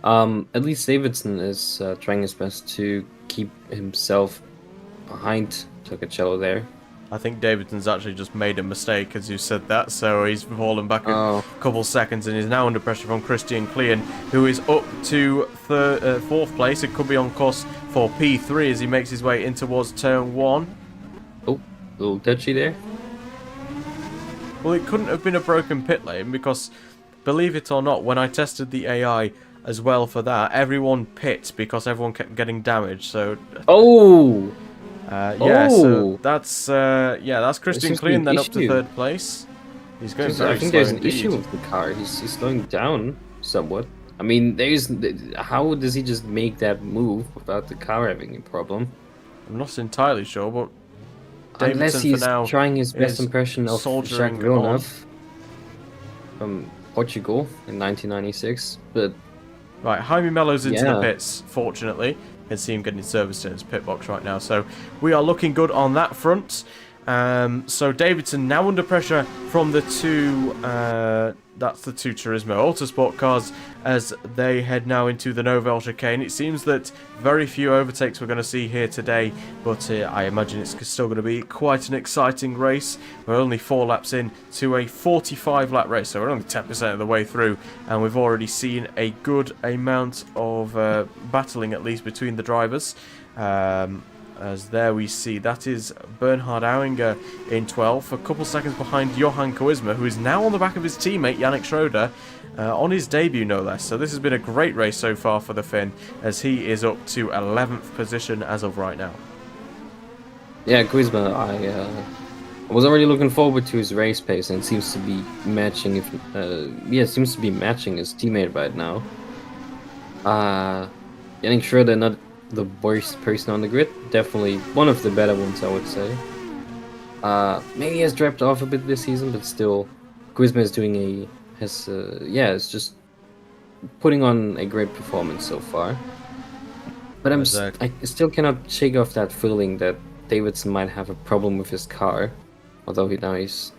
At least Davidson is trying his best to keep himself behind Torricello there. I think Davidson's actually just made a mistake as you said that, so he's fallen back a couple seconds and is now under pressure from Christian Klein, who is up to 4th place. It could be on course for P3 as he makes his way in towards turn 1. Oh, a little touchy there. Well, it couldn't have been a broken pit lane because, believe it or not, when I tested the AI as well for that, everyone pit because everyone kept getting damaged. So so that's Christian Klein then up to 3rd place. He's going very slow. I think there's an indeed. issue with the car. He's slowing down somewhat. I mean, how does he just make that move without the car having a problem? I'm not entirely sure, but unless Davidson he's for now trying his best impression of Jacques Villeneuve from Portugal in 1996, but right, Jaime Mello's into the pits, fortunately. You can see him getting serviced in his pit box right now, so we are looking good on that front. So Davidson now under pressure from the two, that's the two Turismo Autosport cars as they head now into the Nouvelle chicane. It seems that very few overtakes we're going to see here today, but I imagine it's still going to be quite an exciting race. We're only 4 laps in to a 45 lap race, so we're only 10% of the way through, and we've already seen a good amount of battling, at least between the drivers. As there we see, that is Bernhard Auinger in 12th, a couple seconds behind Johan Koisma, who is now on the back of his teammate Yannick Schroeder, on his debut no less. So this has been a great race so far for the Finn, as he is up to 11th position as of right now. Yeah, Koisma, I was already looking forward to his race pace, and it seems to be matching. It seems to be matching his teammate right now. Yannick Schroeder, not the worst person on the grid, definitely one of the better ones, I would say. Maybe he has dropped off a bit this season, but still, Koisma is doing it's just putting on a great performance so far. But I still cannot shake off that feeling that Davidson might have a problem with his car, although he's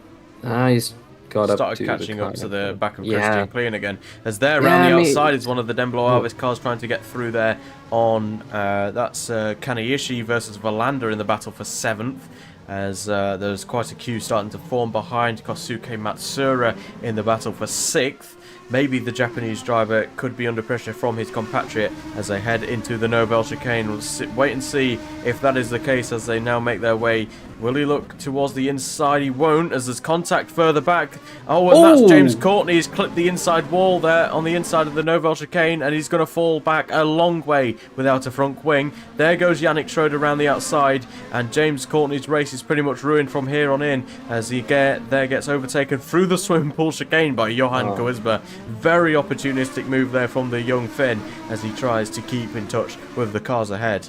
got started catching up to the back of Christian Klein again, as there around the outside is one of the Demblo Alves cars trying to get through there on that's Kanayishi versus Valander in the battle for 7th, as there's quite a queue starting to form behind Kosuke Matsura in the battle for 6th. Maybe the Japanese driver could be under pressure from his compatriot as they head into the Nouvelle chicane. We'll wait and see if that is the case as they now make their way Will he look towards the inside? He won't, as there's contact further back. Oh, and that's James Courtney. He's clipped the inside wall there on the inside of the Novell chicane, and he's going to fall back a long way without a front wing. There goes Yannick Schroeder around the outside, and James Courtney's race is pretty much ruined from here on in, as he gets overtaken through the swimming pool chicane by Johan Koisba. Very opportunistic move there from the young Finn, as he tries to keep in touch with the cars ahead.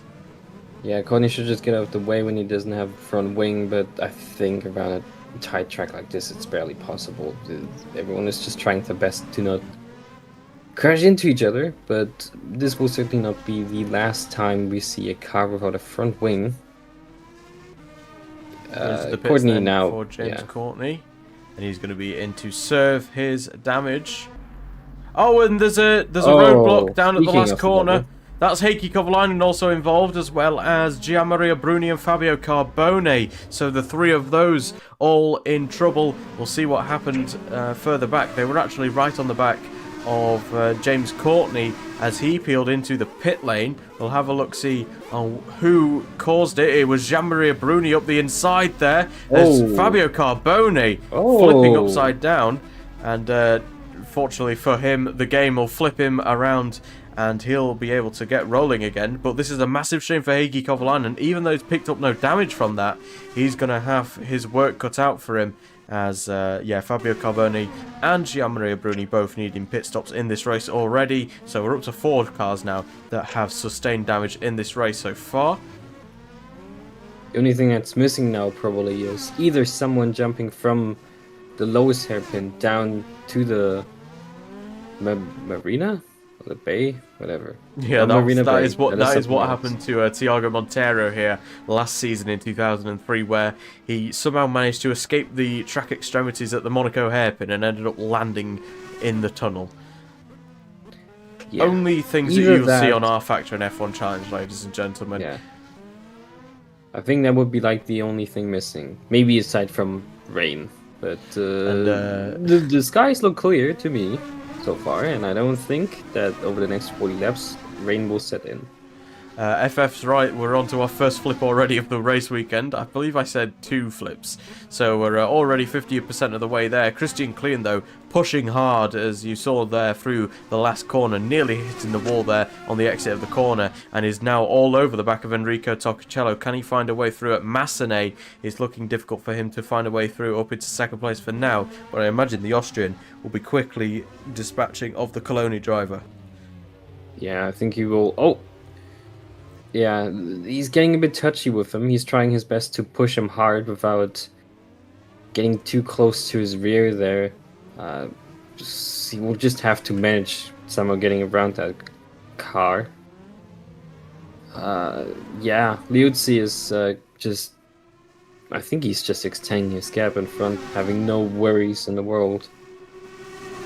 Yeah, Courtney should just get out of the way when he doesn't have a front wing, but I think around a tight track like this, it's barely possible. Everyone is just trying their best to not crash into each other, but this will certainly not be the last time we see a car without a front wing. Courtney now for James Courtney, and he's going to be in to serve his damage. Oh, and there's a roadblock down at the last corner. That's Heikki Kovalainen also involved, as well as Gianmaria Bruni and Fabio Carbone. So the three of those all in trouble. We'll see what happened further back. They were actually right on the back of James Courtney as he peeled into the pit lane. We'll have a look-see on who caused it. It was Gianmaria Bruni up the inside there. There's Fabio Carbone flipping upside down. And fortunately for him, the game will flip him around and he'll be able to get rolling again. But this is a massive shame for Heikki Kovalainen. Even though he's picked up no damage from that, he's going to have his work cut out for him, as Fabio Carbone and Gianmaria Bruni both needing pit stops in this race already. So we're up to 4 cars now that have sustained damage in this race so far. The only thing that's missing now probably is either someone jumping from the lowest hairpin down to the marina, or the bay, whatever. Yeah, that is what happened to Thiago Monteiro here last season in 2003, where he somehow managed to escape the track extremities at the Monaco hairpin and ended up landing in the tunnel. Yeah. Only things that you'll see on R Factor and F1 Challenge, ladies and gentlemen. Yeah. I think that would be like the only thing missing. Maybe aside from rain. But the skies look clear to me so far, and I don't think that over the next 40 laps, rain will set in. FF's right, we're on to our first flip already of the race weekend. I believe I said 2 flips, so we're already 50% of the way there. Christian Klein, though, pushing hard, as you saw there through the last corner, nearly hitting the wall there on the exit of the corner, and is now all over the back of Enrico Torricello. Can he find a way through at Massenet? It's looking difficult for him to find a way through up into second place for now, but I imagine the Austrian will be quickly dispatching of the Coloni driver. Yeah, I think he will. Oh! Yeah, he's getting a bit touchy with him. He's trying his best to push him hard without getting too close to his rear there. He will just have to manage somehow getting around that car. Yeah, Liuzzi is just... I think he's just extending his gap in front, having no worries in the world.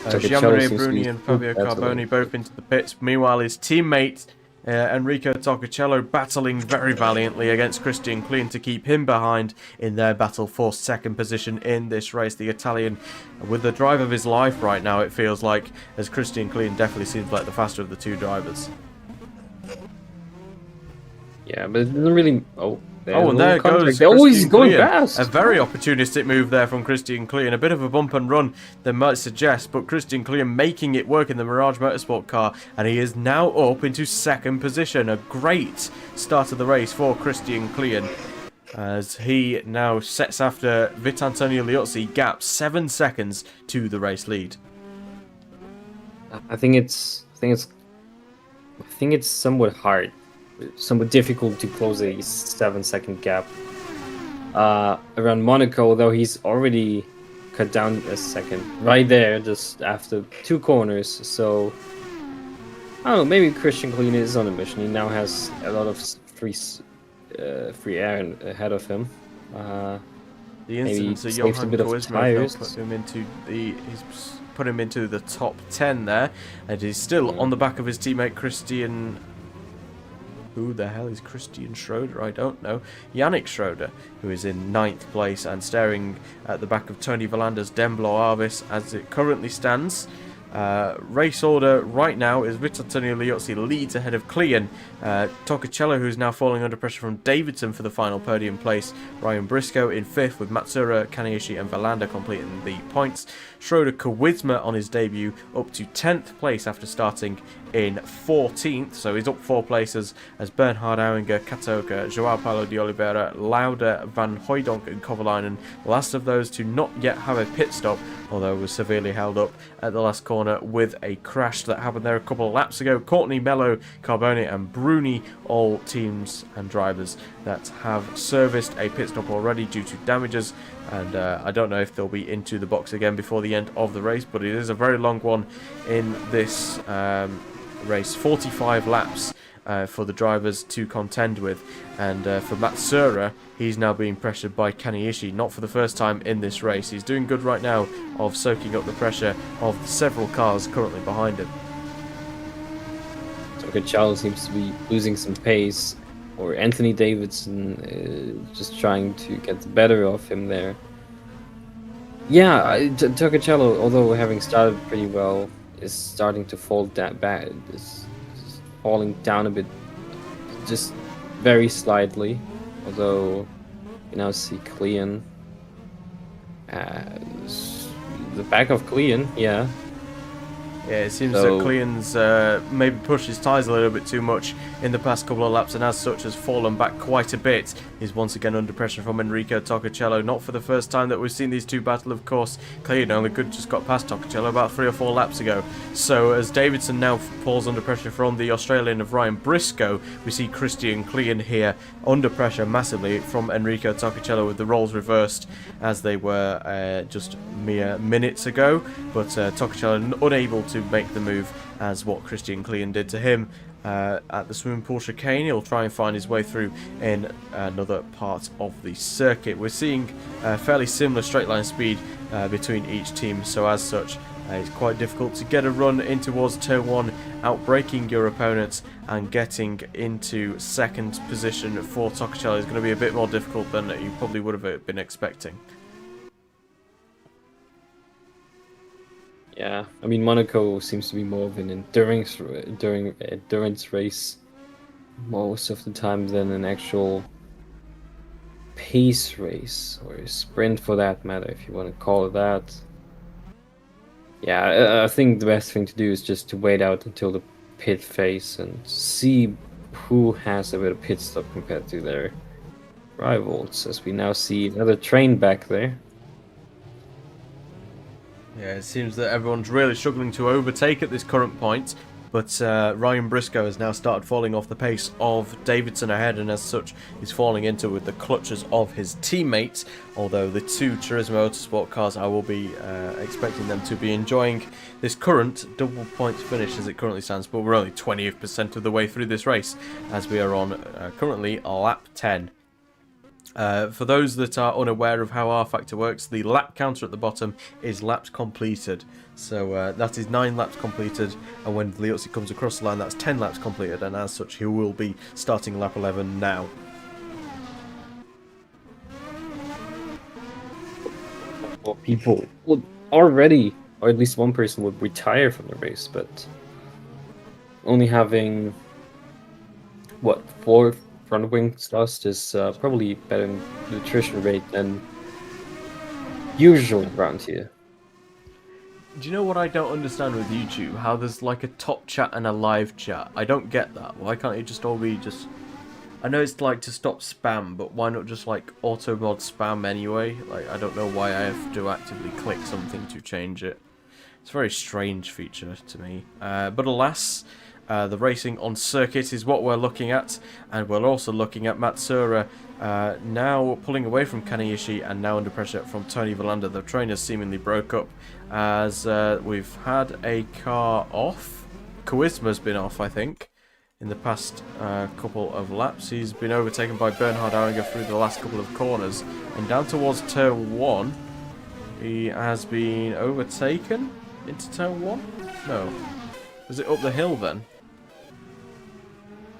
Gianmaria Bruni and Fabio Carbone both into the pits. Meanwhile, his teammate Enrico Torricello battling very valiantly against Christian Klein to keep him behind in their battle for second position in this race. The Italian with the drive of his life right now, it feels like, as Christian Klein definitely seems like the faster of the 2 drivers. Yeah, but it doesn't really... and there goes he's going fast. A very opportunistic move there from Christian Klein. A bit of a bump and run that might suggest, but Christian Klein making it work in the Mirage Motorsport car, and he is now up into second position. A great start of the race for Christian Klein, as he now sets after Vitantonio Liuzzi, gap 7 seconds to the race lead. I think it's somewhat hard. Somewhat difficult to close a 7-second gap around Monaco, though he's already cut down a second right there just after 2 corners. So I don't know, maybe Christian Klein is on a mission. He now has a lot of free air ahead of him. The incidents of Johan Koisma put him into the top 10 there, and he's still on the back of his teammate Christian. Who the hell is Christian Schroeder? I don't know. Yannick Schroeder, who is in 9th place and staring at the back of Tony Volander's Demblo Arvis as it currently stands. Race order right now is Vitantonio Liuzzi leads ahead of Klein. Toccacello, who's now falling under pressure from Davidson for the final podium place. Ryan Briscoe in 5th with Matsura, Kaneishi and Valander completing the points. Schroeder Kawizma on his debut up to 10th place after starting in 14th, so he's up 4 places as Bernhard Auinger, Katoka, Joao Paulo de Oliveira, Lauda, Van Hooijdonk and Kovalainen, last of those to not yet have a pit stop, although was severely held up at the last corner with a crash that happened there a couple of laps ago. Courtney, Mello, Carbone and Bruni, all teams and drivers that have serviced a pit stop already due to damages, and I don't know if they'll be into the box again before the end of the race, but it is a very long one in this race. 45 laps for the drivers to contend with, and for Matsura, he's now being pressured by Kaneishi, not for the first time in this race. He's doing good right now of soaking up the pressure of several cars currently behind him. Toccacello seems to be losing some pace, or Anthony Davidson just trying to get the better of him there. Yeah, Toccacello, although having started pretty well, is starting to fall that bad. Is falling down a bit, just very slightly. Although you now see Klein, the back of Klein, yeah. Yeah, it seems that Klein's maybe pushed his tyres a little bit too much in the past couple of laps, and as such has fallen back quite a bit. He's once again under pressure from Enrico Toccacello. Not for the first time that we've seen these two battle, of course. Klein only just got past Toccacello about 3 or 4 laps ago. So as Davidson now falls under pressure from the Australian of Ryan Briscoe, we see Christian Klein here under pressure massively from Enrico Toccacello, with the roles reversed as they were just mere minutes ago. But Toccacello unable to make the move as what Christian Klein did to him at the swimming pool chicane. He'll try and find his way through in another part of the circuit. We're seeing fairly similar straight line speed between each team, so as such it's quite difficult to get a run in towards turn 1, outbraking your opponents and getting into second position for Toccacello is going to be a bit more difficult than you probably would have been expecting. Yeah, I mean, Monaco seems to be more of an endurance race most of the time than an actual pace race, or a sprint for that matter, if you want to call it that. Yeah, I think the best thing to do is just to wait out until the pit phase and see who has a better pit stop compared to their rivals, as we now see another train back there. Yeah, it seems that everyone's really struggling to overtake at this current point, but Ryan Briscoe has now started falling off the pace of Davidson ahead, and as such is falling into with the clutches of his teammates, although the two Turismo Motorsport cars, I will be expecting them to be enjoying this current double points finish as it currently stands, but we're only 20% of the way through this race as we are on currently lap 10. For those that are unaware of how R Factor works, the lap counter at the bottom is laps completed. So that is 9 laps completed, and when Liuzzi comes across the line, that's 10 laps completed, and as such, he will be starting lap 11 now. Well, people would already, or at least one person would retire from the race, but only having, what, 4 front wings lost is probably better nutrition rate than usual around here. Do you know what I don't understand with YouTube? How there's like a top chat and a live chat. I don't get that. Why can't it just all be just... I know it's like to stop spam, but why not just like auto mod spam anyway? Like, I don't know why I have to actively click something to change it. It's a very strange feature to me. But alas... the racing on circuit is what we're looking at, and we're also looking at Matsura now pulling away from Kaneishi and now under pressure from Tony Valander. The trainers seemingly broke up as we've had a car off. Kawizma's been off, I think, in the past couple of laps. He's been overtaken by Bernhard Auinger through the last couple of corners, and down towards turn 1 he has been overtaken into turn 1? No. Was it up the hill then?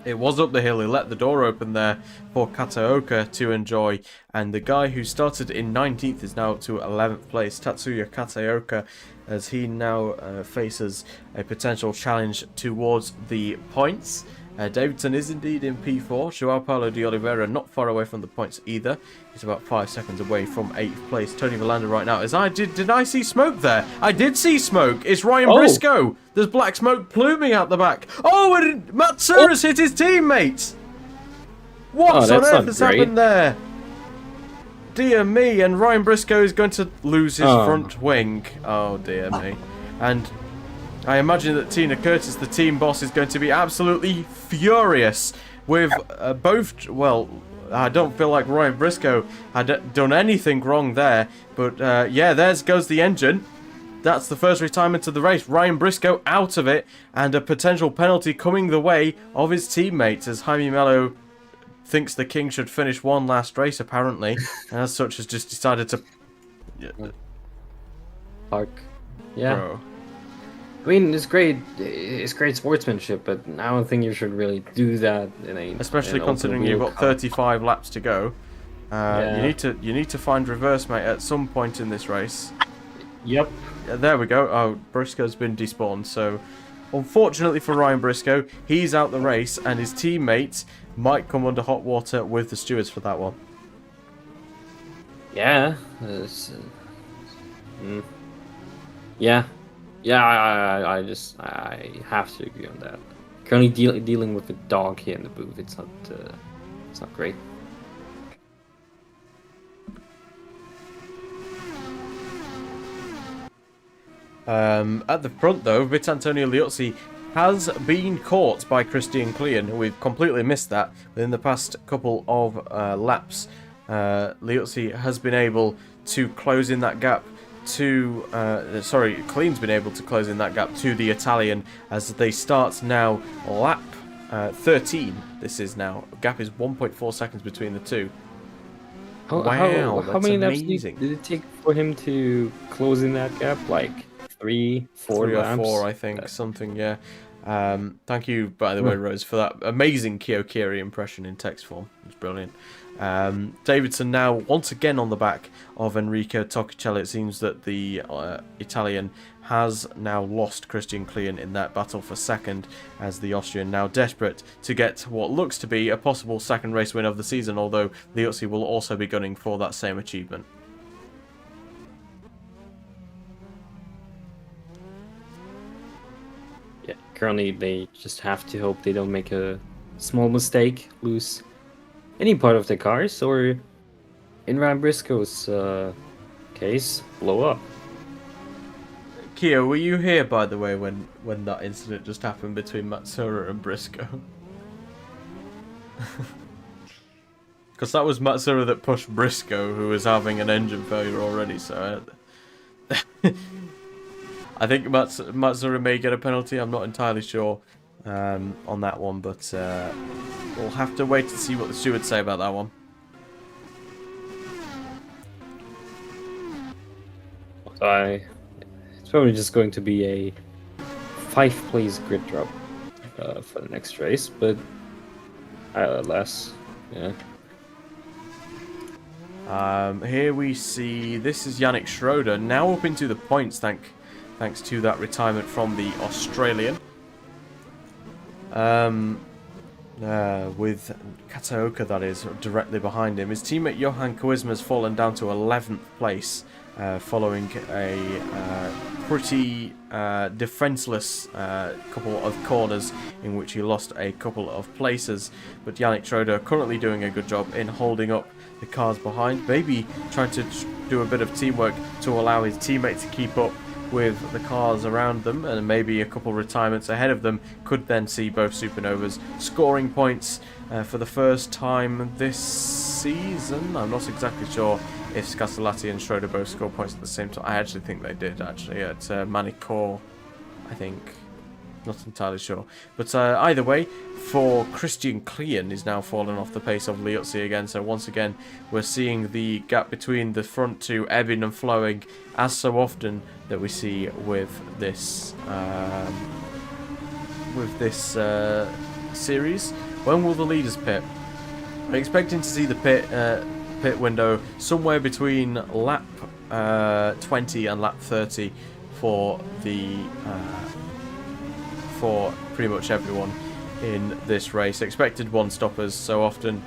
It was up the hill. He let the door open there for Kataoka to enjoy. And the guy who started in 19th is now up to 11th place, Tatsuya Kataoka, as he now faces a potential challenge towards the points. Davidson is indeed in P4. Joao Paulo de Oliveira not far away from the points either. He's about 5 seconds away from 8th place. Tony Verlander right now. Did I see smoke there? I did see smoke. It's Ryan Briscoe. There's black smoke pluming out the back. Oh, and Matsura's hit his teammates. What on earth has happened there? Dear me, and Ryan Briscoe is going to lose his front wing. Oh, dear me. And I imagine that Tina Curtis, the team boss, is going to be absolutely furious with both... Well, I don't feel like Ryan Briscoe had done anything wrong there. But, yeah, there goes the engine. That's the first retirement of the race. Ryan Briscoe out of it. And a potential penalty coming the way of his teammates as Jaime Mello thinks the king should finish one last race, apparently. And as such, has just decided to... Park. Yeah. Bro. I mean, it's great sportsmanship, but I don't think you should really do that in a... Especially considering you've got 35 laps to go. Yeah. You need to find reverse, mate, at some point in this race. Yep. There we go. Oh, Briscoe's been despawned, so... Unfortunately for Ryan Briscoe, he's out the race, and his teammates might come under hot water with the stewards for that one. Yeah. Yeah. Yeah, I have to agree on that. Currently dealing with a dog here in the booth. It's not great. At the front, though, Vitantonio Liuzzi has been caught by Christian Klein. We've completely missed that. Within the past couple of laps, Liuzzi has been able to close in that gap to... Klein's been able to close in that gap to the Italian as they start now lap 13. This is now. Gap is 1.4 seconds between the two. How many laps did it take for him to close in that gap? Like 3, 4 laps? 4, I think. Something, yeah. Thank you, by the way, Rose, for that amazing Kyokiri impression in text form. It's brilliant. Davidson now once again on the back of Enrico Toccicelli. It seems that the Italian has now lost Christian Klein in that battle for second, as the Austrian now desperate to get what looks to be a possible second race win of the season, although Liuzzi will also be gunning for that same achievement. Yeah, currently they just have to hope they don't make a small mistake, lose any part of the cars, or in Ryan Briscoe's case, blow up. Kia, were you here, by the way, when that incident just happened between Matsura and Briscoe? Because that was Matsura that pushed Briscoe, who was having an engine failure already, so... I think Matsura may get a penalty, I'm not entirely sure on that one, but we'll have to wait to see what the stewards say about that one. It's probably just going to be a 5-place grid drop for the next race, but less, yeah. Here we see, this is Yannick Schroeder, now up into the points thanks to that retirement from the Australian. With Kataoka, that is, directly behind him. His teammate Johan Koisma has fallen down to 11th place following a pretty defenseless couple of corners in which he lost a couple of places. But Yannick Schroeder currently doing a good job in holding up the cars behind, maybe trying to do a bit of teamwork to allow his teammate to keep up with the cars around them, and maybe a couple retirements ahead of them could then see both Supernovas scoring points for the first time this season. I'm not exactly sure if Scasolati and Schroeder both score points at the same time. I actually think they did, actually, at Monaco, I think. Not entirely sure. But either way, for Christian Klein is now fallen off the pace of Liuzzi again. So once again, we're seeing the gap between the front two ebbing and flowing, as so often that we see with this series. When will the leaders pit? I'm expecting to see the pit window somewhere between lap 20 and lap 30 for the for pretty much everyone in this race. Expected one stoppers. So often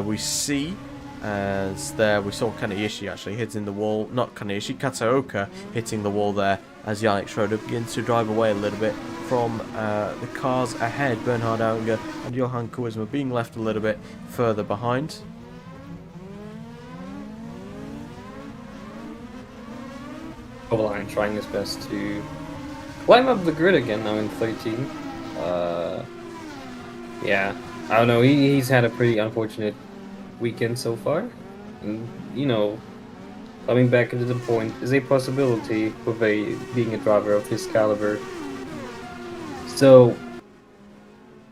we see, as there we saw Kaneishi actually hitting the wall, not Kaneishi, Kataoka hitting the wall there as Yannick Schroeder begins to drive away a little bit from the cars ahead. Bernhard Aunger and Johan Kuzma being left a little bit further behind. Kovalainen trying his best to climb up the grid again now in 13. Yeah, I don't know, he's had a pretty unfortunate weekend so far. And, you know, coming back into the point is a possibility with being a driver of his caliber. So,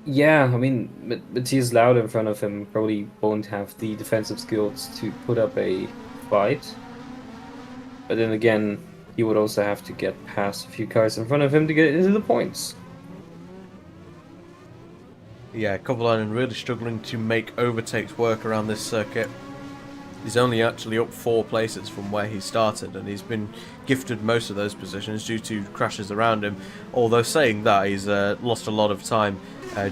yeah, I mean, Matthias Lauda in front of him probably won't have the defensive skills to put up a fight. But then again, he would also have to get past a few cars in front of him to get into the points. Yeah, Kovalainen really struggling to make overtakes work around this circuit. He's only actually up 4 places from where he started, and he's been gifted most of those positions due to crashes around him. Although saying that, he's lost a lot of time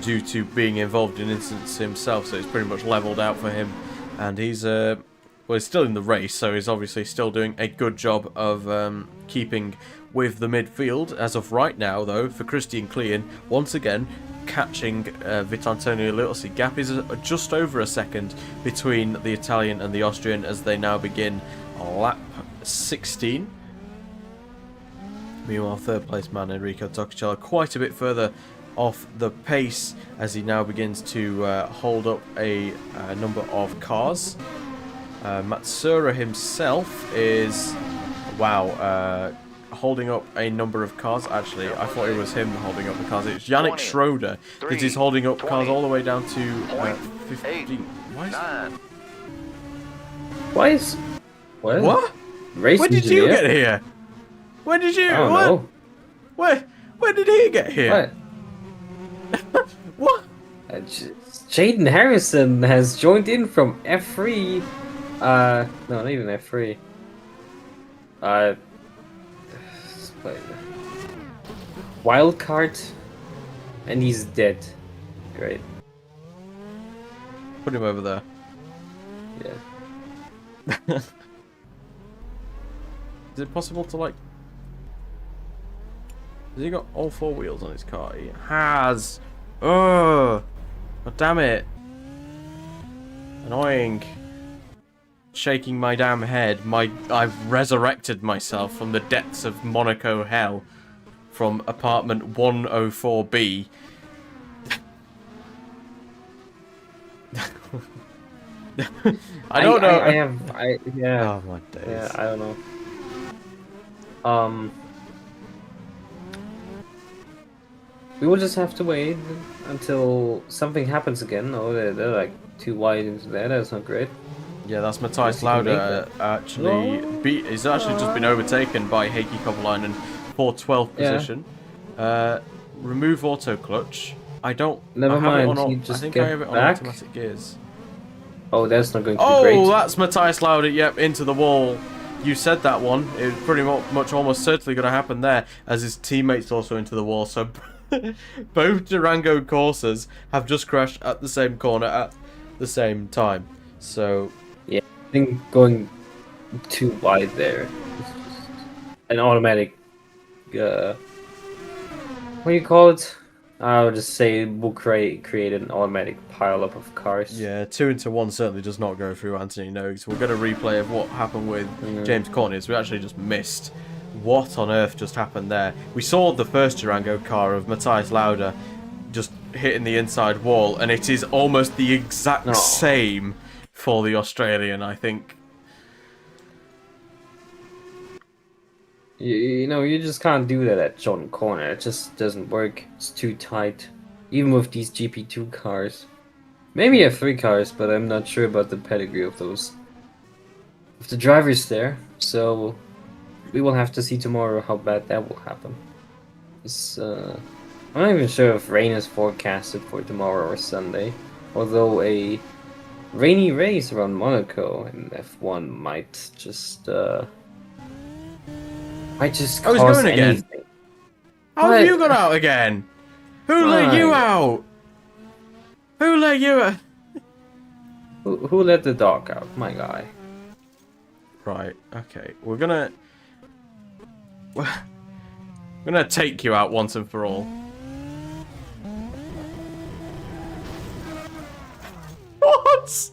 due to being involved in incidents himself, so it's pretty much leveled out for him. And he's well, he's still in the race, so he's obviously still doing a good job of keeping with the midfield. As of right now, though, for Christian Klein, once again catching Vitantonio Liuzzi. Gap is just over a second between the Italian and the Austrian as they now begin lap 16. Meanwhile, third place man Enrico Toccicello quite a bit further off the pace as he now begins to hold up a number of cars. Matsura himself is, wow, holding up a number of cars. Actually, I thought it was him holding up the cars. It's Yannick Schroeder that is holding up cars all the way down to 15. What? Race When did engineer? you get here? When did you? I don't know. Where did he get here? What? What? Jaden Harrison has joined in from F3. No, not even F3. Wildcard, and he's dead. Great. Put him over there. Yeah. Is it possible to, like... Has he got all 4 wheels on his car? He has. Oh, damn it. Annoying. Shaking my damn head. I've resurrected myself from the depths of Monaco hell. From apartment 104B. I don't know. Yeah. Oh my days. Yeah, I don't know. We will just have to wait until something happens again. Oh, they're like too wide into there. That's not great. Yeah, that's Matthias Lauda actually he's actually just been overtaken by Heikki Kovalainen for 12th position. Remove auto clutch. I don't. Never mind. I think I have it on automatic gears. Oh, that's not going to be great. Oh, that's Matthias Lauda. Yep, into the wall. You said that one. It was pretty much almost certainly going to happen there, as his teammates also into the wall. So both Durango Corsas have just crashed at the same corner at the same time. So yeah, I think going too wide there. It's just an automatic. What do you call it? I would just say we'll create an automatic pile-up of cars. yeah, 2 into 1 certainly does not go through Anthony Noakes. We'll get a replay of what happened with James Cornelius. We actually just missed. What on earth just happened there? We saw the first Durango car of Matthias Lauda just hitting the inside wall, and it is almost the exact same for the Australian, I think. You know, you just can't do that at John Corner. It just doesn't work. It's too tight. Even with these GP2 cars. Maybe F3 cars, but I'm not sure about the pedigree of those. Of the drivers there. So we will have to see tomorrow how bad that will happen. I'm not even sure if rain is forecasted for tomorrow or Sunday. Although a rainy race around Monaco in F1 might just Oh, he's cause going again. anything. How have you got out again? Who let you out? Who let you out? Who let the dog out? My guy. Right, okay. We're gonna take you out once and for all. What?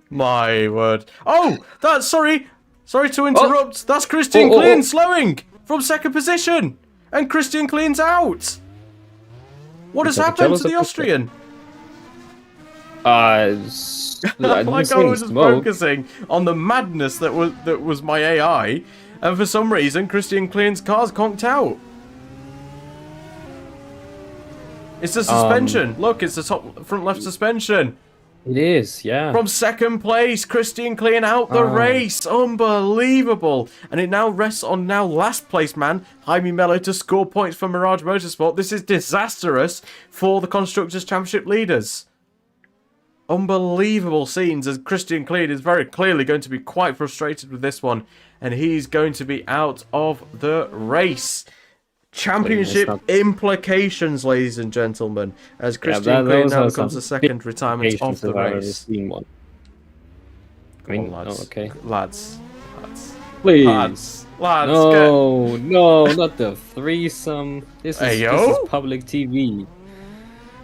My word. Oh, that's sorry to interrupt. That's Christian Klein slowing from second position. And Christian Klein's out. What has happened to the Austrian? I Like I was just focusing on the madness that was my AI, and for some reason Christian Klein's car's conked out. It's the suspension. Look, it's the top front left suspension. It is, yeah. From second place, Christian Klein out the race. Unbelievable. And it now rests on last place man, Jaime Mello, to score points for Mirage Motorsport. This is disastrous for the Constructors' Championship leaders. Unbelievable scenes, as Christian Klein is very clearly going to be quite frustrated with this one. And he's going to be out of the race. Championship implications, ladies and gentlemen, as Christian Klein now becomes the second retirement of the race. Lads. Please. Lads. No, not the threesome. This is public TV.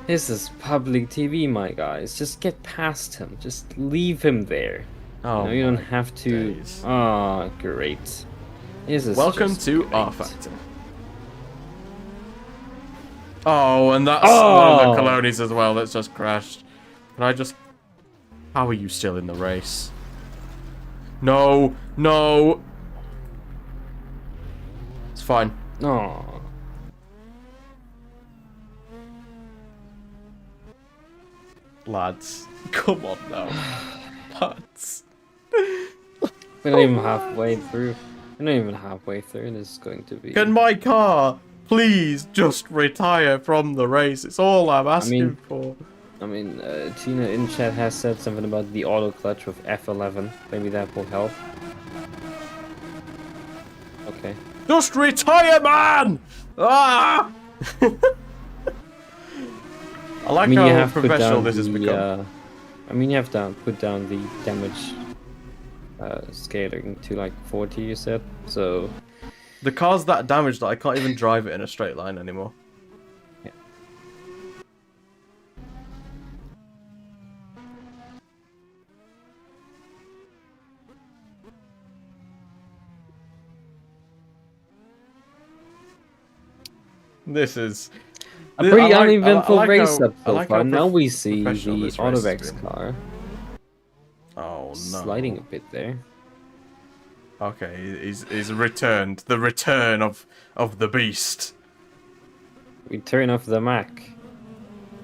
This is public TV, my guys. Just get past him. Just leave him there. Oh, you don't have to. Ah, great. This is welcome to R Factor. Oh, and that's one of the Colonies as well that's just crashed. Can I just... How are you still in the race? No. It's fine. No. Lads. Come on now. Lads. We're not even halfway through. We're not even halfway through. This is going to be... Can my car... please just retire from the race. It's all I'm asking for. I mean, Tina in chat has said something about the auto clutch with F11. Maybe that will help. Okay. Just retire, man! Ah! I like how professional this has become. you have to put down the damage scaling to like 40, you said. So... the car's that damaged that I can't even drive it in a straight line anymore. Yeah. This is a pretty uneventful race up so like far. Now we see the Autovex car sliding a bit there. Okay, he's returned. The return of the beast. Return of the Mac.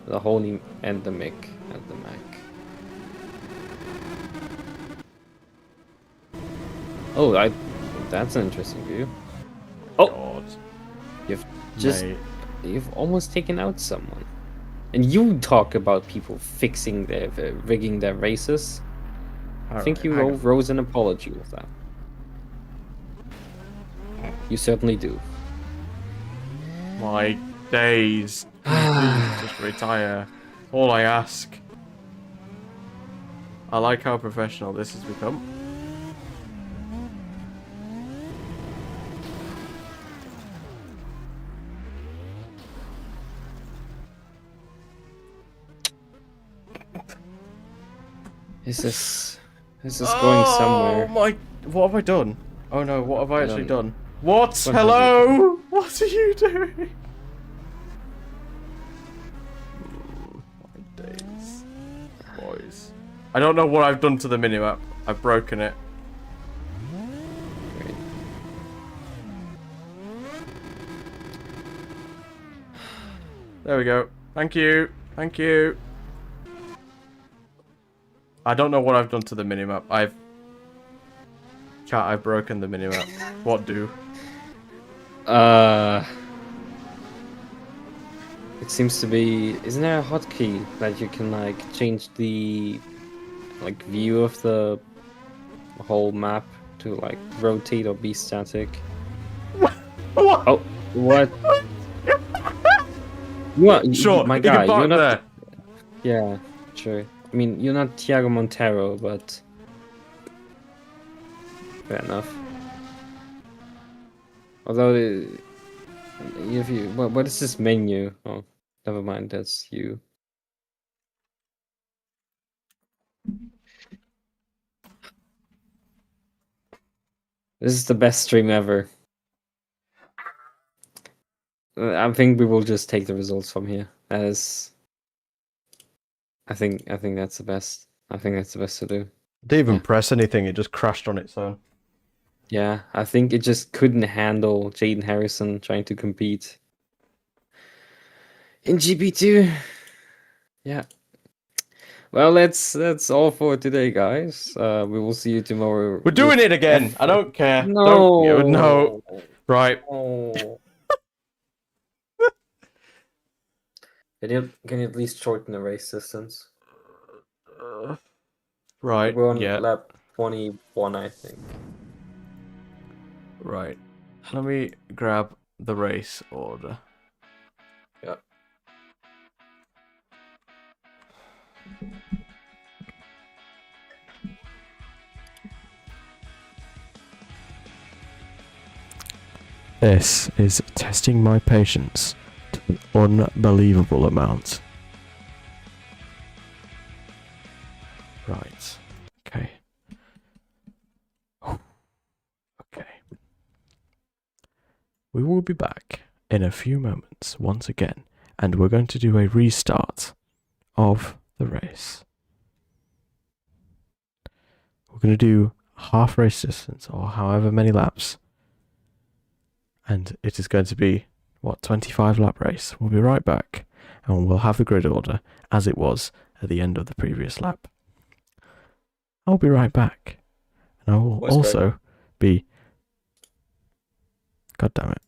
The Holy and the Mick and the Mac. Oh, that's an interesting view. Oh, God. You've almost taken out someone. And you talk about people fixing rigging their races. I think you rose an apology with that. You certainly do. My days. Please just retire. All I ask. I like how professional this has become. This is going somewhere. What have I done? Oh no, what have I actually done? What? Hello? What are you doing? My days. Boys. I don't know what I've done to the minimap. I've broken it. There we go. Thank you. Thank you. I don't know what I've done to the minimap. I've broken the minimap. What do? It's seems to be. Isn't there a hotkey that you can like change the like view of the whole map to like rotate or be static? What? Oh, what? What? Sure, My you guy, can park you're not. there. Yeah, sure. I mean, you're not Thiago Montero, but fair enough. Although, if you, what is this menu? Oh, never mind. That's you. This is the best stream ever. I think we will just take the results from here. As I think that's the best. I think that's the best to do. Didn't even Yeah. press anything, it just crashed on its own. Yeah, I think it just couldn't handle Jaden Harrison trying to compete in GP2. Yeah. Well, that's all for today, guys. We will see you tomorrow. We're doing with it again. F- I don't care. No. No. Right. Oh. Can you at least shorten the race distance? Right. We're on Yeah. lap 21, I think. Right. Let me grab the race order. Yeah. This is testing my patience to an unbelievable amount. Right. Okay. Okay. We will be back in a few moments once again, and we're going to do a restart of the race. We're going to do half race distance, or however many laps. And it is going to be, 25 lap race. We'll be right back, and we'll have the grid order as it was at the end of the previous lap. I'll be right back. And I will What's also be... God damn it.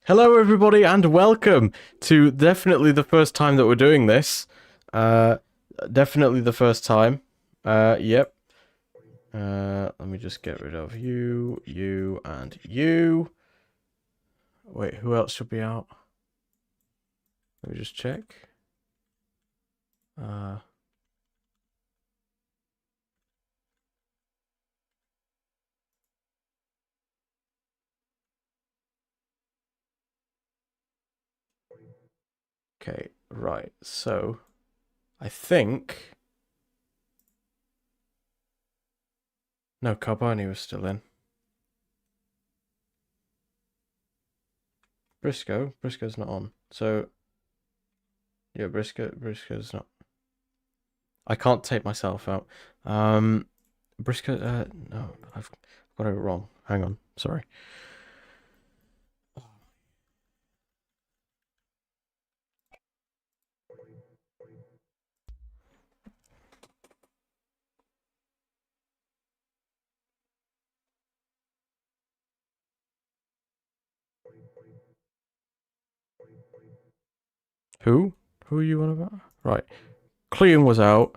Hello, everybody, and welcome to definitely the first time that we're doing this. Definitely the first time. Yep. Let me just get rid of you, and you. Wait, who else should be out? Let me just check. Okay, right, so I think... No, Carboni was still in. Briscoe's not on. So, yeah, Briscoe's not. I can't take myself out. Briscoe, no, I've got it wrong. Hang on, sorry. Who? Who are you on about? Right. Clean was out.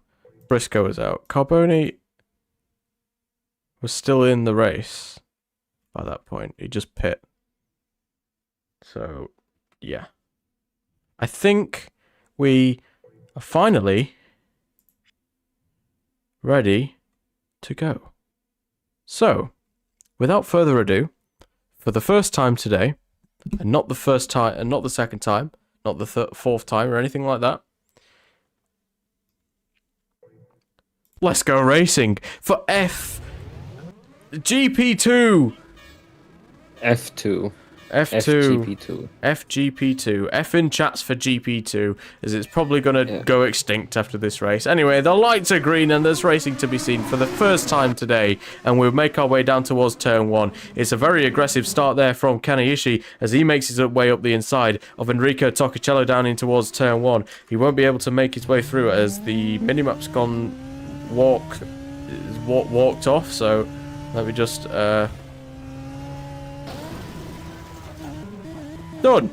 Briscoe was out. Carboni was still in the race by that point. He just pit. So, yeah. I think we are finally ready to go. So, without further ado, for the first time today, and not the first time, and not the second time, not the fourth time or anything like that, let's go racing for GP2. F2. F2. FGP2. F in chats for GP2, as it's probably going to go extinct after this race. Anyway, the lights are green and there's racing to be seen for the first time today, and we'll make our way down towards turn 1. It's a very aggressive start there from Kaneishi as he makes his way up the inside of Enrico Toccicello down in towards turn 1. He won't be able to make his way through as the minimap's walked off, so let me just done.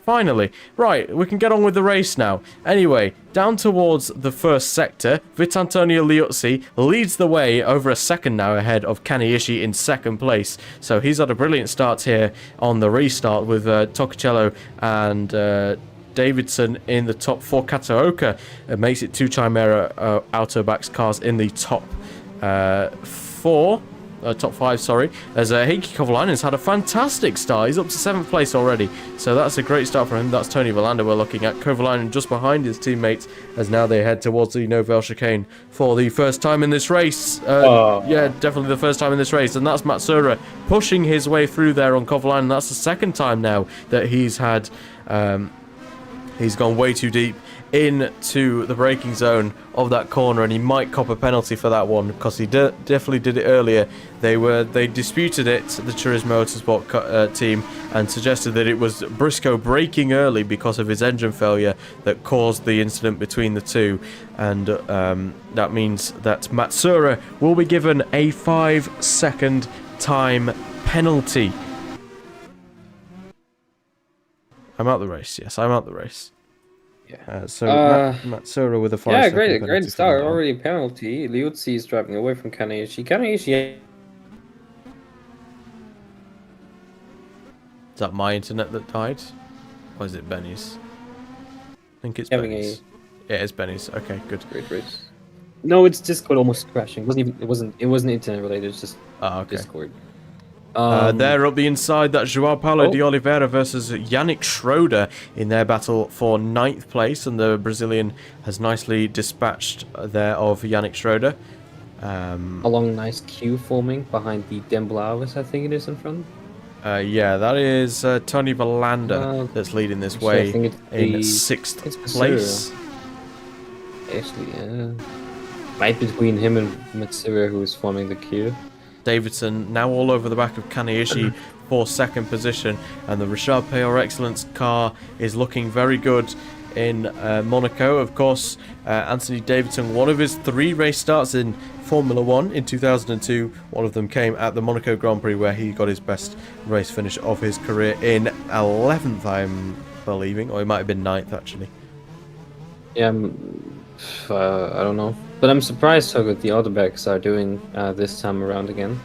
Finally. Right, we can get on with the race now. Anyway, down towards the first sector, Vitantonio Liuzzi leads the way over a second now ahead of Kaneishi in second place. So he's had a brilliant start here on the restart with Toccicello and Davidson in the top 4. Kataoka makes it 2 Chimera Autobacks cars in the top 5, sorry, as Heikki Kovalainen has had a fantastic start. He's up to 7th place already, so that's a great start for him. That's Tony Volander we're looking at. Kovalainen just behind his teammates as now they head towards the Nouvelle Chicane for the first time in this race. Yeah, definitely the first time in this race, and that's Matsura pushing his way through there on Kovalainen. That's the second time now that he's had... he's gone way too deep into the braking zone of that corner, and he might cop a penalty for that one because he definitely did it earlier. They disputed it, the Turismo Motorsport team, and suggested that it was Briscoe braking early because of his engine failure that caused the incident between the two, and that means that Matsura will be given a 5-second time penalty. I'm out the race. Yes, I'm out the race. Yeah. So Matsura with a 5-second yeah, great penalty start. Already penalty. Liuzzi is driving away from Kaneishi. Kaneishi. Is that my internet that died? Or is it Benny's? I think it's Benny's. Yeah, it's Benny's. Okay, good. Great race. No, it's Discord almost crashing. It wasn't internet related. It's just Discord. There up the inside, that's Joao Paulo de Oliveira versus Yannick Schroeder in their battle for 9th place, and the Brazilian has nicely dispatched there of Yannick Schroeder. A long, nice queue forming behind the Demblavis, I think it is in front. Yeah, that is Tony Volander that's leading this way in 6th place. Actually, yeah. Right between him and Matsura, who is forming the queue. Davidson now all over the back of Kaneishi for 2nd position, and the Richard Payor Excellence car is looking very good in Monaco. Of course, Anthony Davidson, one of his 3 race starts in Formula 1 in 2002. One of them came at the Monaco Grand Prix, where he got his best race finish of his career in 11th, I'm believing, or it might have been 9th actually. Yeah, I don't know, but I'm surprised how good the Autobacks are doing this time around again.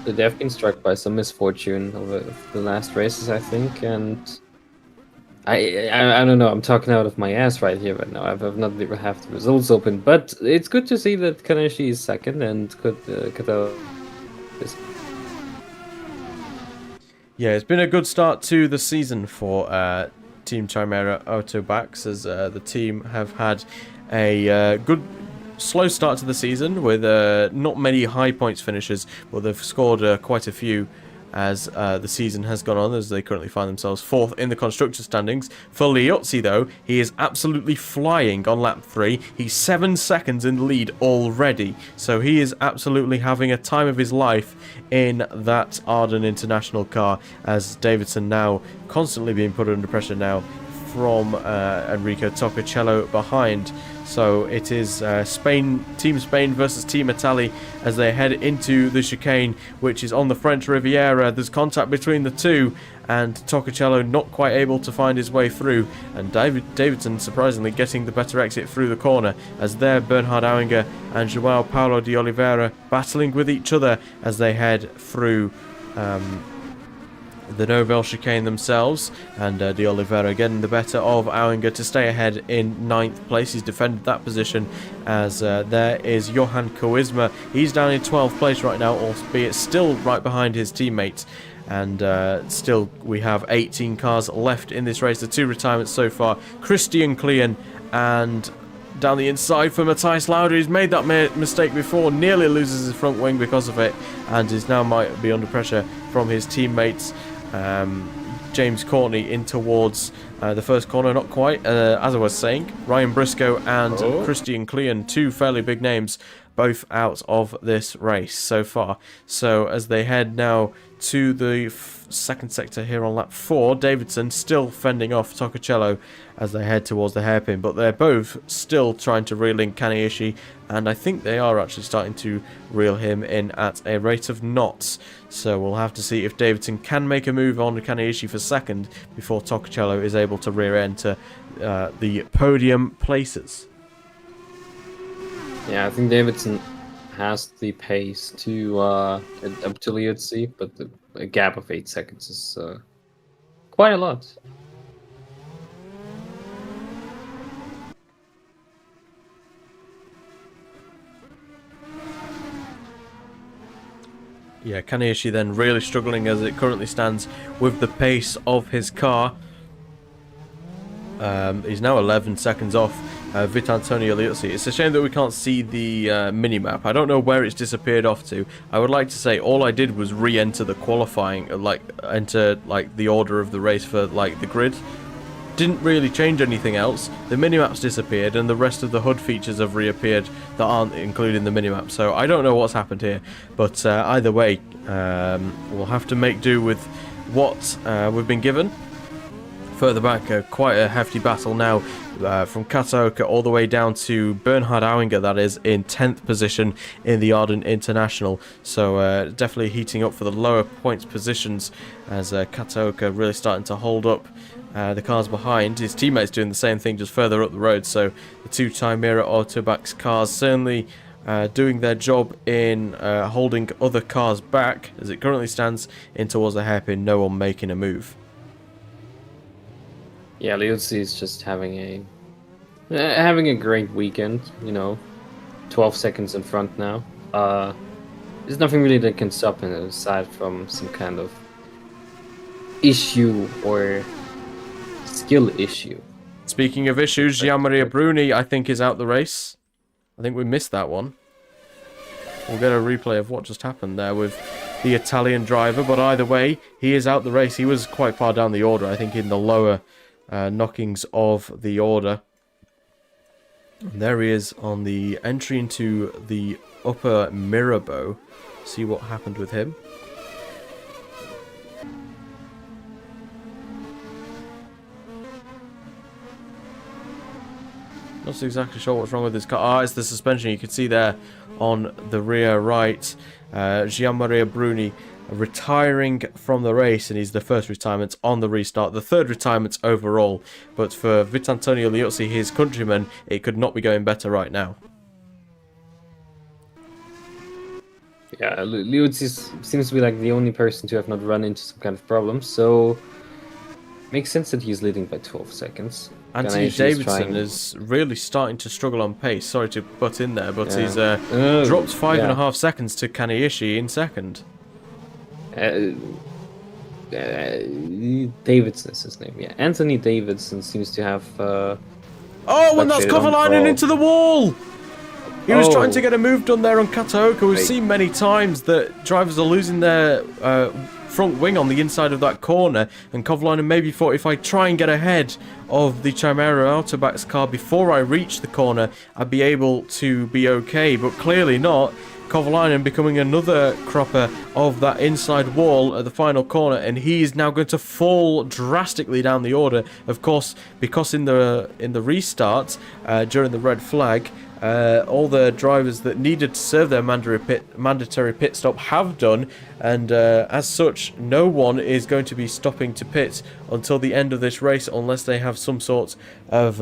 They've been struck by some misfortune over the last races, I think, and I don't know. I'm talking out of my ass right here right now. I've not even have the results open, but it's good to see that Kaneishi is second and Kato is. Yeah, it's been a good start to the season for Team Chimera Autobacks, as the team have had a good slow start to the season with not many high points finishes, but they've scored quite a few as the season has gone on, as they currently find themselves 4th in the constructor standings. For Liuzzi, though, he is absolutely flying on lap 3. He's 7 seconds in the lead already, so he is absolutely having a time of his life in that Arden International car, as Davidson now constantly being put under pressure now from Enrico Toccacello behind. So it is Team Spain versus Team Italy as they head into the chicane, which is on the French Riviera. There's contact between the two, and Toccacello not quite able to find his way through, and Davidson surprisingly getting the better exit through the corner, as there Bernhard Auinger and Joao Paulo de Oliveira battling with each other as they head through the Nouvelle chicane themselves, and de Oliveira getting the better of Auinger to stay ahead in 9th place. He's defended that position, as there is Johan Koisma. He's down in 12th place right now, albeit still right behind his teammates. And still we have 18 cars left in this race. The 2 retirements so far, Christian Klein, and down the inside for Matthias Lauda. He's made that mistake before, nearly loses his front wing because of it, and is now might be under pressure from his teammates. James Courtney in towards the first corner, not quite, as I was saying. Ryan Briscoe and Christian Klein, 2 fairly big names, both out of this race so far. So as they head now to the second sector here on lap 4, Davidson still fending off Toccacello as they head towards the hairpin, but they're both still trying to reel in Kaneishi, and I think they are actually starting to reel him in at a rate of knots. So we'll have to see if Davidson can make a move on Kaneishi for second before Toccacello is able to rear enter the podium places. Yeah, I think Davidson has the pace to get up to Liuzzi, but a gap of 8 seconds is quite a lot. Yeah, Kaneishi then really struggling as it currently stands with the pace of his car. He's now 11 seconds off Vitantonio Liuzzi. It's a shame that we can't see the mini-map. I don't know where it's disappeared off to. I would like to say all I did was re-enter the qualifying, enter the order of the race for the grid. Didn't really change anything else. The minimap's disappeared, and the rest of the HUD features have reappeared that aren't included in the minimap. So I don't know what's happened here, but either way, we'll have to make do with what we've been given. Further back, quite a hefty battle now from Kataoka all the way down to Bernhard Auinger, that is, in 10th position in the Arden International. So definitely heating up for the lower points positions as Kataoka really starting to hold up the cars behind. His teammates doing the same thing just further up the road. So the 2 Chimera Autobacks cars certainly doing their job in holding other cars back. As it currently stands in towards the hairpin, no one making a move. Yeah, Liuzzi is just having a great weekend. 12 seconds in front now. There's nothing really that can stop him aside from some kind of issue or skill issue. Speaking of issues, Gianmaria Bruni, I think, is out the race. I think we missed that one. We'll get a replay of what just happened there with the Italian driver, but either way, he is out the race. He was quite far down the order, I think, in the lower knockings of the order. And there he is on the entry into the upper Mirabeau. See what happened with him. Not exactly sure what's wrong with this car. Ah, it's the suspension. You can see there on the rear right. Gian-Maria Bruni retiring from the race, and he's the first retirement on the restart, the third retirement overall. But for Vitantonio Liuzzi, his countryman, it could not be going better right now. Yeah, Liuzzi seems to be like the only person to have not run into some kind of problem, so makes sense that he's leading by 12 seconds. Anthony Davidson is really starting to struggle on pace. Sorry to butt in there, but he's dropped 5.5 seconds to Kaneishi in second. Davidson is his name, yeah. Anthony Davidson seems to have... oh, and that's Kovalainen into the wall! He was trying to get a move done there on Kataoka. We've seen many times that drivers are losing their front wing on the inside of that corner, and Kovalainen maybe thought, if I try and get ahead of the Chimera Autobac's car before I reach the corner, I'd be able to be okay, but clearly not. Kovalainen becoming another cropper of that inside wall at the final corner, and he's now going to fall drastically down the order. Of course, because in the restart during the red flag, all the drivers that needed to serve their mandatory pit stop have done, and as such, no one is going to be stopping to pit until the end of this race unless they have some sort of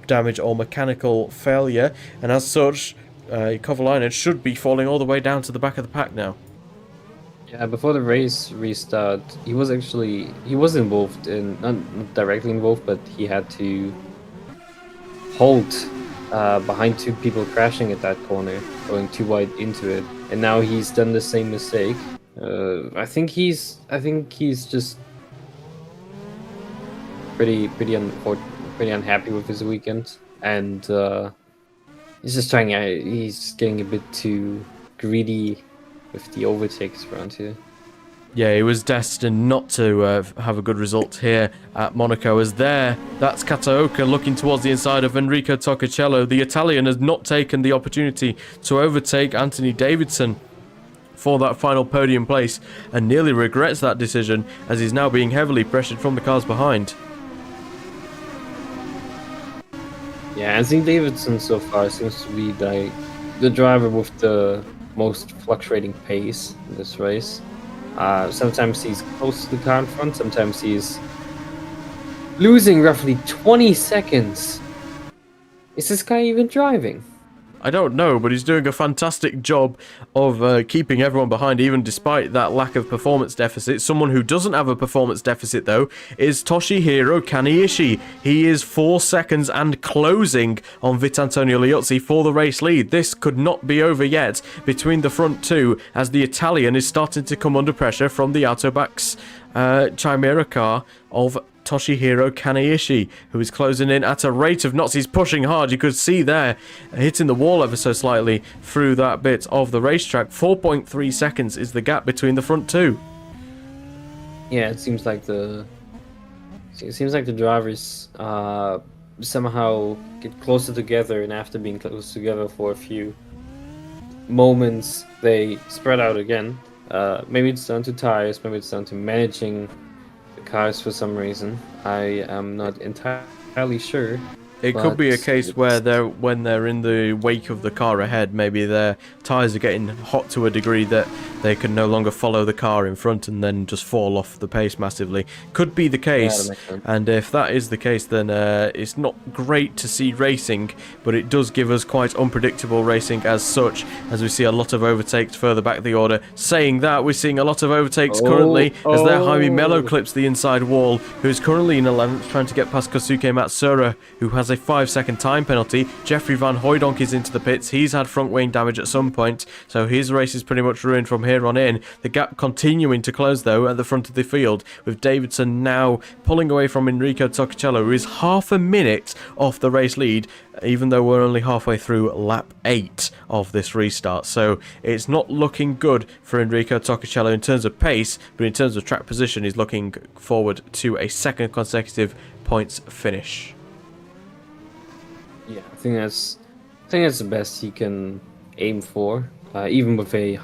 damage or mechanical failure, and as such, Kovalainen should be falling all the way down to the back of the pack now. Yeah, before the race restart, he was involved in, not directly involved, but he had to hold behind two people crashing at that corner, going too wide into it, and now he's done the same mistake. I think he's just pretty unhappy with his weekend, and he's getting a bit too greedy with the overtakes around here. Yeah, he was destined not to have a good result here at Monaco, as that's Kataoka looking towards the inside of Enrico Toccacello. The Italian has not taken the opportunity to overtake Anthony Davidson for that final podium place, and nearly regrets that decision, as he's now being heavily pressured from the cars behind. Yeah, Anthony Davidson so far seems to be the driver with the most fluctuating pace in this race. Sometimes he's close to the car in front, sometimes he's losing roughly 20 seconds. Is this guy even driving? I don't know, but he's doing a fantastic job of keeping everyone behind, even despite that lack of performance deficit. Someone who doesn't have a performance deficit, though, is Toshihiro Kaneishi. He is 4 seconds and closing on Vitantonio Liuzzi for the race lead. This could not be over yet between the front two, as the Italian is starting to come under pressure from the Autobac's Chimera car of Toshihiro Kaneishi, who is closing in at a rate of knots. He's pushing hard. You could see there, hitting the wall ever so slightly through that bit of the racetrack. 4.3 seconds is the gap between the front two. Yeah, it seems like the drivers somehow get closer together, and after being close together for a few moments, they spread out again. Maybe it's down to tires, maybe it's down to managing cars for some reason. I am not entirely sure. It could be a case where when they're in the wake of the car ahead, maybe their tyres are getting hot to a degree that they can no longer follow the car in front and then just fall off the pace massively. Could be the case, and if that is the case, then it's not great to see racing, but it does give us quite unpredictable racing as such, as we see a lot of overtakes further back the order. Saying that, we're seeing a lot of overtakes currently, as there Jaime Mello clips the inside wall, who's currently in 11th, trying to get past Kosuke Matsura, who has a 5-second time penalty. Jeffrey Van Hooydonk is into the pits. He's had front wing damage at some point, so his race is pretty much ruined from here on in. The gap continuing to close, though, at the front of the field, with Davidson now pulling away from Enrico Toccacello, who is half a minute off the race lead, even though we're only halfway through lap 8 of this restart. So it's not looking good for Enrico Toccacello in terms of pace, but in terms of track position, he's looking forward to a second consecutive points finish. Yeah, I think that's the best he can aim for, even with a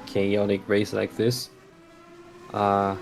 chaotic race like this. But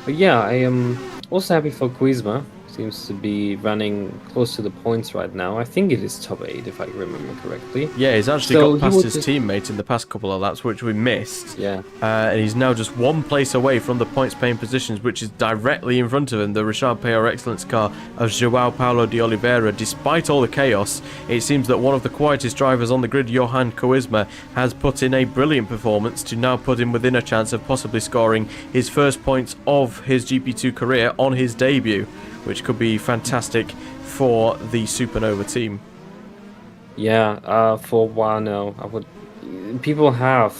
yeah, I am also happy for Quizma seems to be running close to the points right now. I think it is top 8 if I remember correctly. Yeah, he's actually So got he past will his just- teammate in the past couple of laps, which we missed. Yeah. And he's now just one place away from the points-paying positions, which is directly in front of him. The Richard Peyor Excellence car of João Paulo de Oliveira. Despite all the chaos, it seems that one of the quietest drivers on the grid, Johan Koisma, has put in a brilliant performance to now put him within a chance of possibly scoring his first points of his GP2 career on his debut, which could be fantastic for the Supernova team. Yeah, for a while now, people have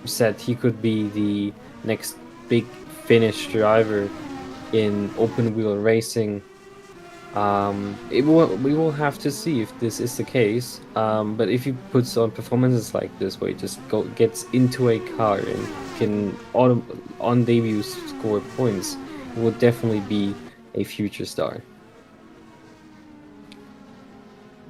said he could be the next big Finnish driver in open wheel racing. We will have to see if this is the case. But if he puts on performances like this, where he just gets into a car and can on debut score points, he will definitely be a future star.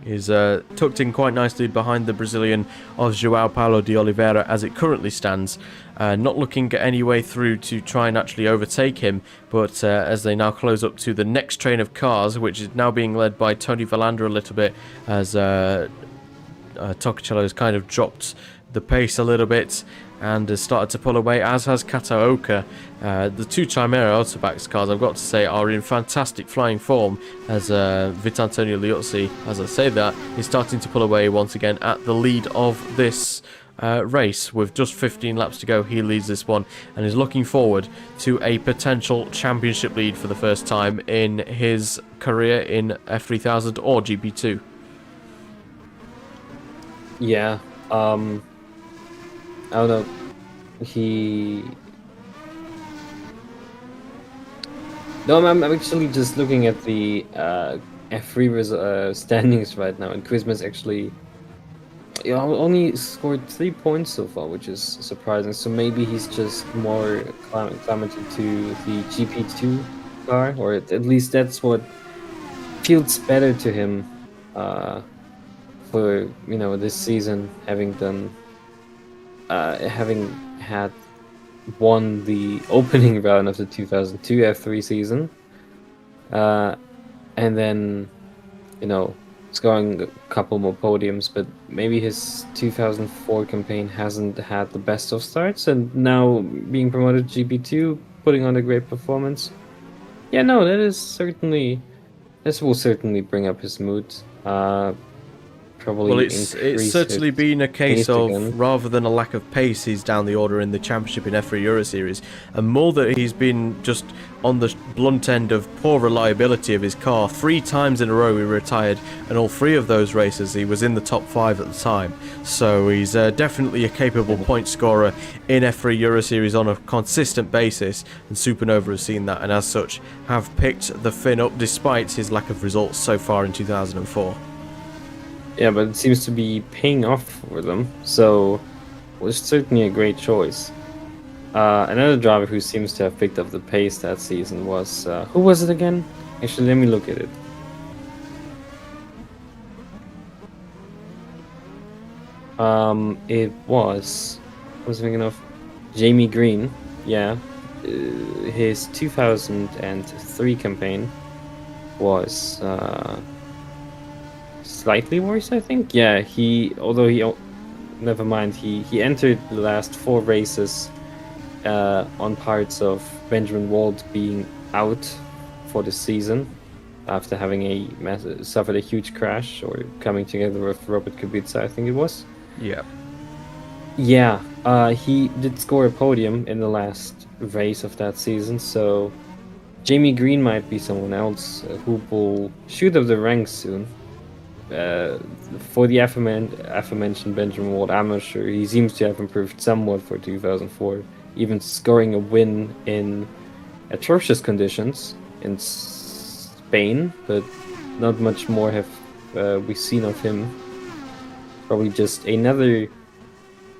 Is tucked in quite nicely behind the Brazilian of João Paulo de Oliveira as it currently stands, not looking at any way through to try and actually overtake him, but as they now close up to the next train of cars, which is now being led by Tony Valander a little bit, as Tokicello has kind of dropped the pace a little bit and has started to pull away, as has Kataoka. The two Chimera Autobacks cars, I've got to say, are in fantastic flying form, as Vitantonio Liuzzi, as I say that, is starting to pull away once again at the lead of this race. With just 15 laps to go, he leads this one and is looking forward to a potential championship lead for the first time in his career in F3000 or GP2. Yeah, I don't know. No, I'm actually just looking at the F3 standings right now, and Christmas actually only scored 3 points so far, which is surprising. So maybe he's just more acclimated to the GP2 car, or at least that's what feels better to him for this season, having won the opening round of the 2002 F3 season, and then scoring a couple more podiums, but maybe his 2004 campaign hasn't had the best of starts, and now being promoted to GP2, putting on a great performance. Yeah, no, this will certainly bring up his mood. Well, it's certainly been a case of again. Rather than a lack of pace, he's down the order in the championship in F3 Euro Series, and more that he's been just on the blunt end of poor reliability of his car. 3 times in a row he retired, and all 3 of those races he was in the top 5 at the time. So he's definitely a capable point scorer in F3 Euro Series on a consistent basis, and Supernova has seen that, and as such have picked the Finn up despite his lack of results so far in 2004. Yeah, but it seems to be paying off for them, so it was certainly a great choice. Another driver who seems to have picked up the pace that season was... who was it again? Actually, let me look at it. It was... I was thinking of Jamie Green. Yeah. His 2003 campaign was... slightly worse, I think. Yeah, never mind, he entered the last 4 races on parts of Benjamin Wald being out for the season after having suffered a huge crash, or coming together with Robert Kubica, I think it was. Yeah. Yeah, he did score a podium in the last race of that season, so Jamie Green might be someone else who will shoot up the ranks soon. For the aforementioned Benjamin Wald, I'm not sure. He seems to have improved somewhat for 2004, even scoring a win in atrocious conditions in Spain, but not much more have we seen of him. Probably just another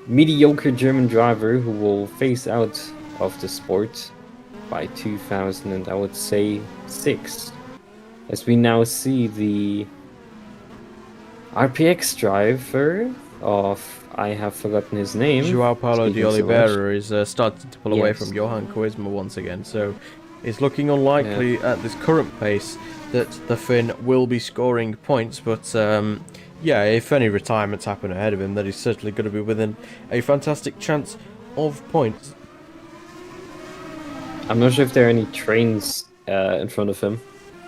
mediocre German driver who will phase out of the sport by 2000, and I would say 6, as we now see the RPX driver of, I have forgotten his name. João Paulo de Oliveira is starting to pull away from Johan Koisma once again. So it's looking unlikely at this current pace that the Finn will be scoring points, but yeah, if any retirements happen ahead of him, then he's certainly going to be within a fantastic chance of points. I'm not sure if there are any trains in front of him,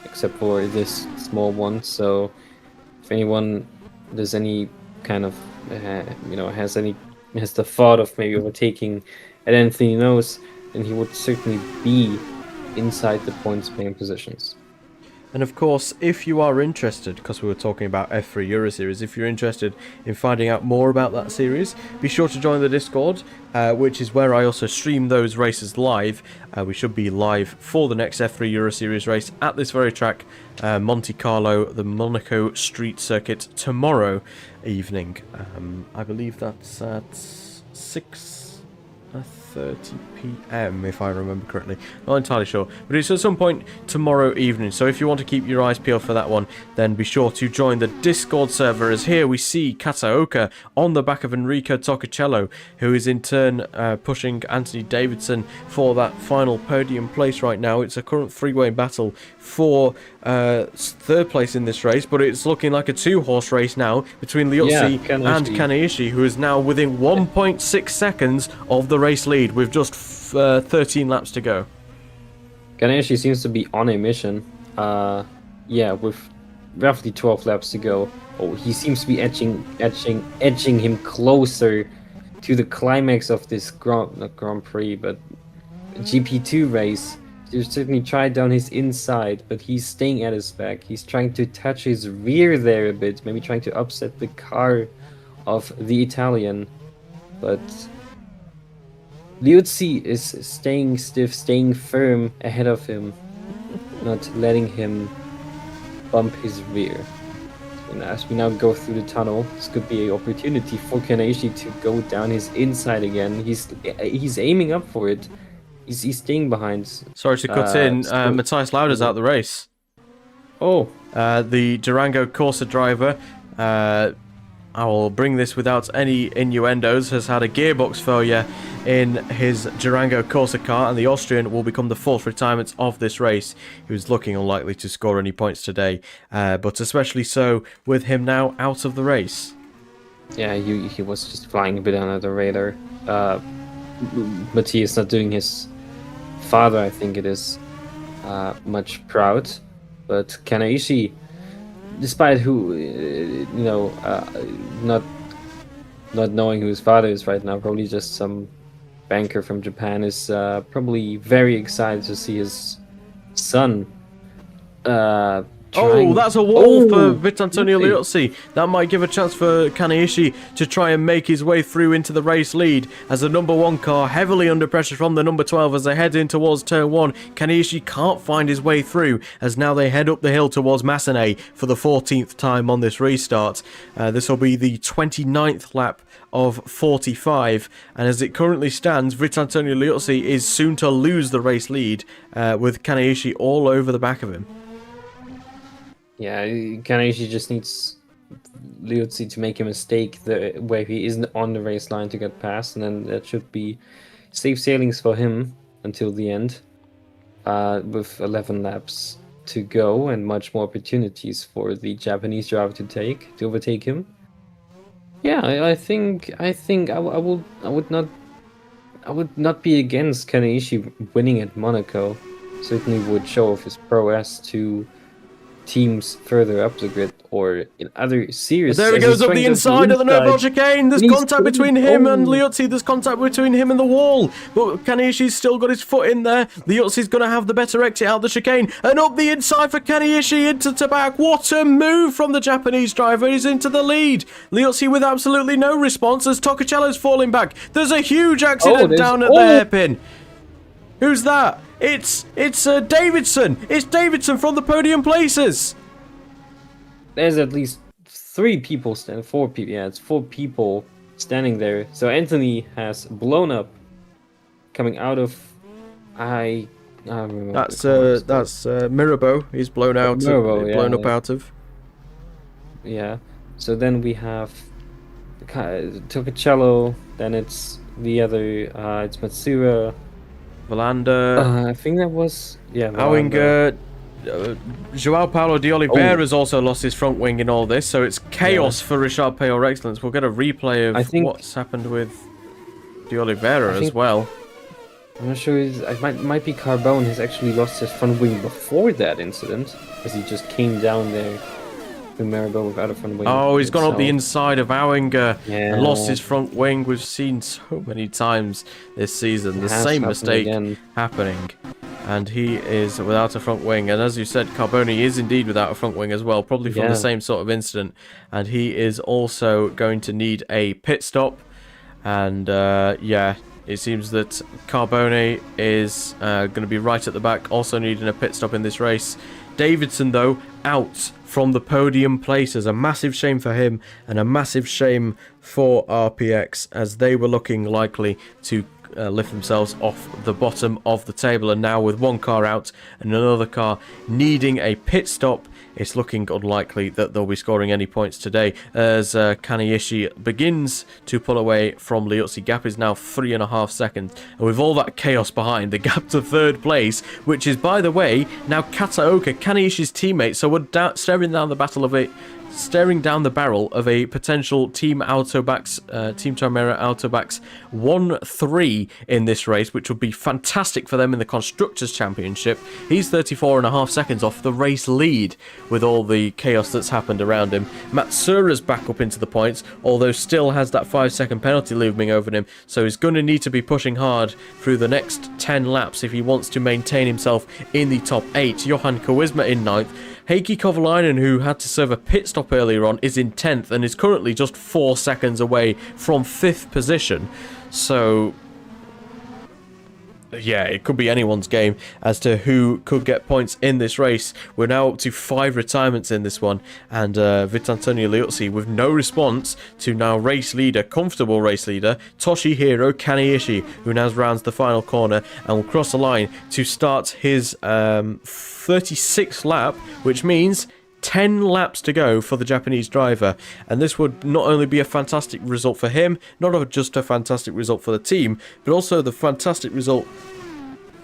except for this small one. So, if anyone does any kind of, has the thought of maybe overtaking at Anthony knows, then he would certainly be inside the points paying positions. And of course, if you are interested, because we were talking about F3 Euro Series, if you're interested in finding out more about that series, be sure to join the Discord, which is where I also stream those races live. We should be live for the next F3 Euro Series race at this very track, Monte Carlo, the Monaco Street Circuit, tomorrow evening. I believe that's at 6:30 p.m. if I remember correctly. Not entirely sure, but it's at some point tomorrow evening. So if you want to keep your eyes peeled for that one, then be sure to join the Discord server. As here we see Kataoka on the back of Enrico Toccacello, who is in turn pushing Anthony Davidson for that final podium place right now. It's a current three-way battle for third place in this race, but it's looking like a two-horse race now between Liuzzi and Kaneishi, who is now within 1.6 seconds of the race lead with just 13 laps to go. Kaneishi seems to be on a mission. With roughly 12 laps to go. Oh, he seems to be edging him closer to the climax of this not Grand Prix, but GP2 race. To certainly try down his inside, but he's staying at his back. He's trying to touch his rear there a bit, maybe trying to upset the car of the Italian. But Liuzzi is staying stiff, staying firm ahead of him, not letting him bump his rear. And as we now go through the tunnel, this could be an opportunity for Kaneishi to go down his inside again. He's aiming up for it. He's staying behind. Sorry to cut in. Matthias Lauda's out the race. Oh. The Durango Corsa driver, I will bring this without any innuendos, has had a gearbox failure in his Durango Corsa car, and the Austrian will become the fourth retirement of this race. He was looking unlikely to score any points today, but especially so with him now out of the race. Yeah, he was just flying a bit under the radar. Matthias not doing his father, I think it is, much proud, but Kaneishi, despite not knowing who his father is right now, probably just some banker from Japan, is probably very excited to see his son. That's a wall for Vitantonio Liuzzi. That might give a chance for Kaneishi to try and make his way through into the race lead, as the number 1 car heavily under pressure from the number 12 as they head in towards turn 1. Kaneishi can't find his way through as now they head up the hill towards Massenet for the 14th time on this restart. This will be the 29th lap of 45, and as it currently stands, Vitantonio Liuzzi is soon to lose the race lead with Kaneishi all over the back of him. Yeah, Kaneishi just needs Liuzzi to make a mistake where he isn't on the race line to get past, and then that should be safe sailings for him until the end, with 11 laps to go and much more opportunities for the Japanese driver to overtake him. Yeah, I think I would not be against Kaneishi winning at Monaco. Certainly would show off his prowess to teams further up the grid or in other series. There he goes up the inside of the Nerval chicane. There's contact between him and Liuzzi. There's contact between him and the wall. But Kaneishi's still got his foot in there. Liuzzi's going to have the better exit out the chicane. And up the inside for Kaneishi into the back. What a move from the Japanese driver. He's into the lead. Liuzzi with absolutely no response as Toccacello's falling back. There's a huge accident down at the hairpin. Who's that? It's Davidson. It's Davidson from the podium places. There's at least 4 people. Yeah, it's 4 people standing there. So Anthony has blown up, coming out of. I don't remember. That's Mirabeau. He's blown out. Blown up out of. Yeah. So then we have Toccacello. Then it's the other. It's Matsura. Valander, I think that was Auinger, Joao Paulo de Oliveira has also lost his front wing in all this, so it's chaos for Richard Payor Excellence. We'll get a replay of what's happened with de Oliveira as well. I'm not sure. It might be Carbone has actually lost his front wing before that incident, as he just came down there to Maribel without a front wing. Oh, he's gone up the inside of Auinger and lost his front wing. We've seen so many times this season the same mistake happening. And he is without a front wing. And as you said, Carboni is indeed without a front wing as well, probably from the same sort of incident. And he is also going to need a pit stop. And it seems that Carboni is going to be right at the back, also needing a pit stop in this race. Davidson, though, out from the podium places. A massive shame for him and a massive shame for RPX, as they were looking likely to lift themselves off the bottom of the table. And now with one car out and another car needing a pit stop, it's looking unlikely that they'll be scoring any points today, as Kaneishi begins to pull away from Liuzzi. Gap is now 3.5 seconds, and with all that chaos behind, the gap to third place, which is, by the way, now Kataoka, Kaneishi's teammate. So we're staring down the barrel of a potential Team Tomera Autobacks 1-3 in this race, which would be fantastic for them in the Constructors' Championship. He's 34.5 seconds off the race lead with all the chaos that's happened around him. Matsura's back up into the points, although still has that 5-second penalty looming over him, so he's going to need to be pushing hard through the next 10 laps if he wants to maintain himself in the top 8. Johan Koisma in 9th. Heikki Kovalainen, who had to serve a pit stop earlier on, is in 10th and is currently just 4 seconds away from 5th position. So, yeah, it could be anyone's game as to who could get points in this race. We're now up to 5 retirements in this one, and Vitantonio Liuzzi with no response to now comfortable race leader, Toshihiro Kaneishi, who now rounds the final corner and will cross the line to start his 36th lap, which means 10 laps to go for the Japanese driver. And this would not only be a fantastic result for him, not just a fantastic result for the team, but also the fantastic result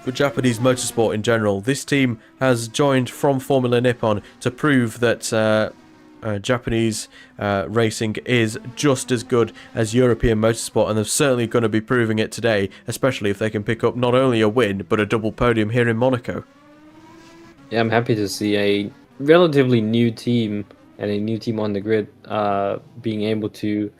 for Japanese motorsport in general. This team has joined from Formula Nippon to prove that Japanese racing is just as good as European motorsport, and they're certainly going to be proving it today, especially if they can pick up not only a win, but a double podium here in Monaco. Yeah, I'm happy to see a relatively new team and a new team on the grid being able to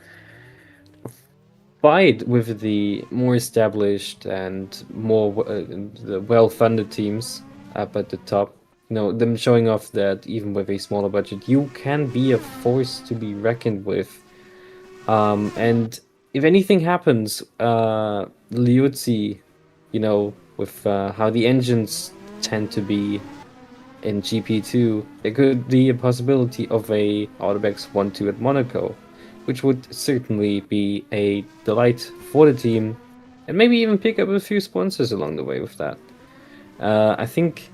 fight with the more established and more the well-funded teams up at the top. You know, them showing off that even with a smaller budget, you can be a force to be reckoned with. And if anything happens, Liuzzi, you know, with how the engines tend to be in GP2, there could be a possibility of a Autobacks 1-2 at Monaco, which would certainly be a delight for the team, and maybe even pick up a few sponsors along the way with that. I think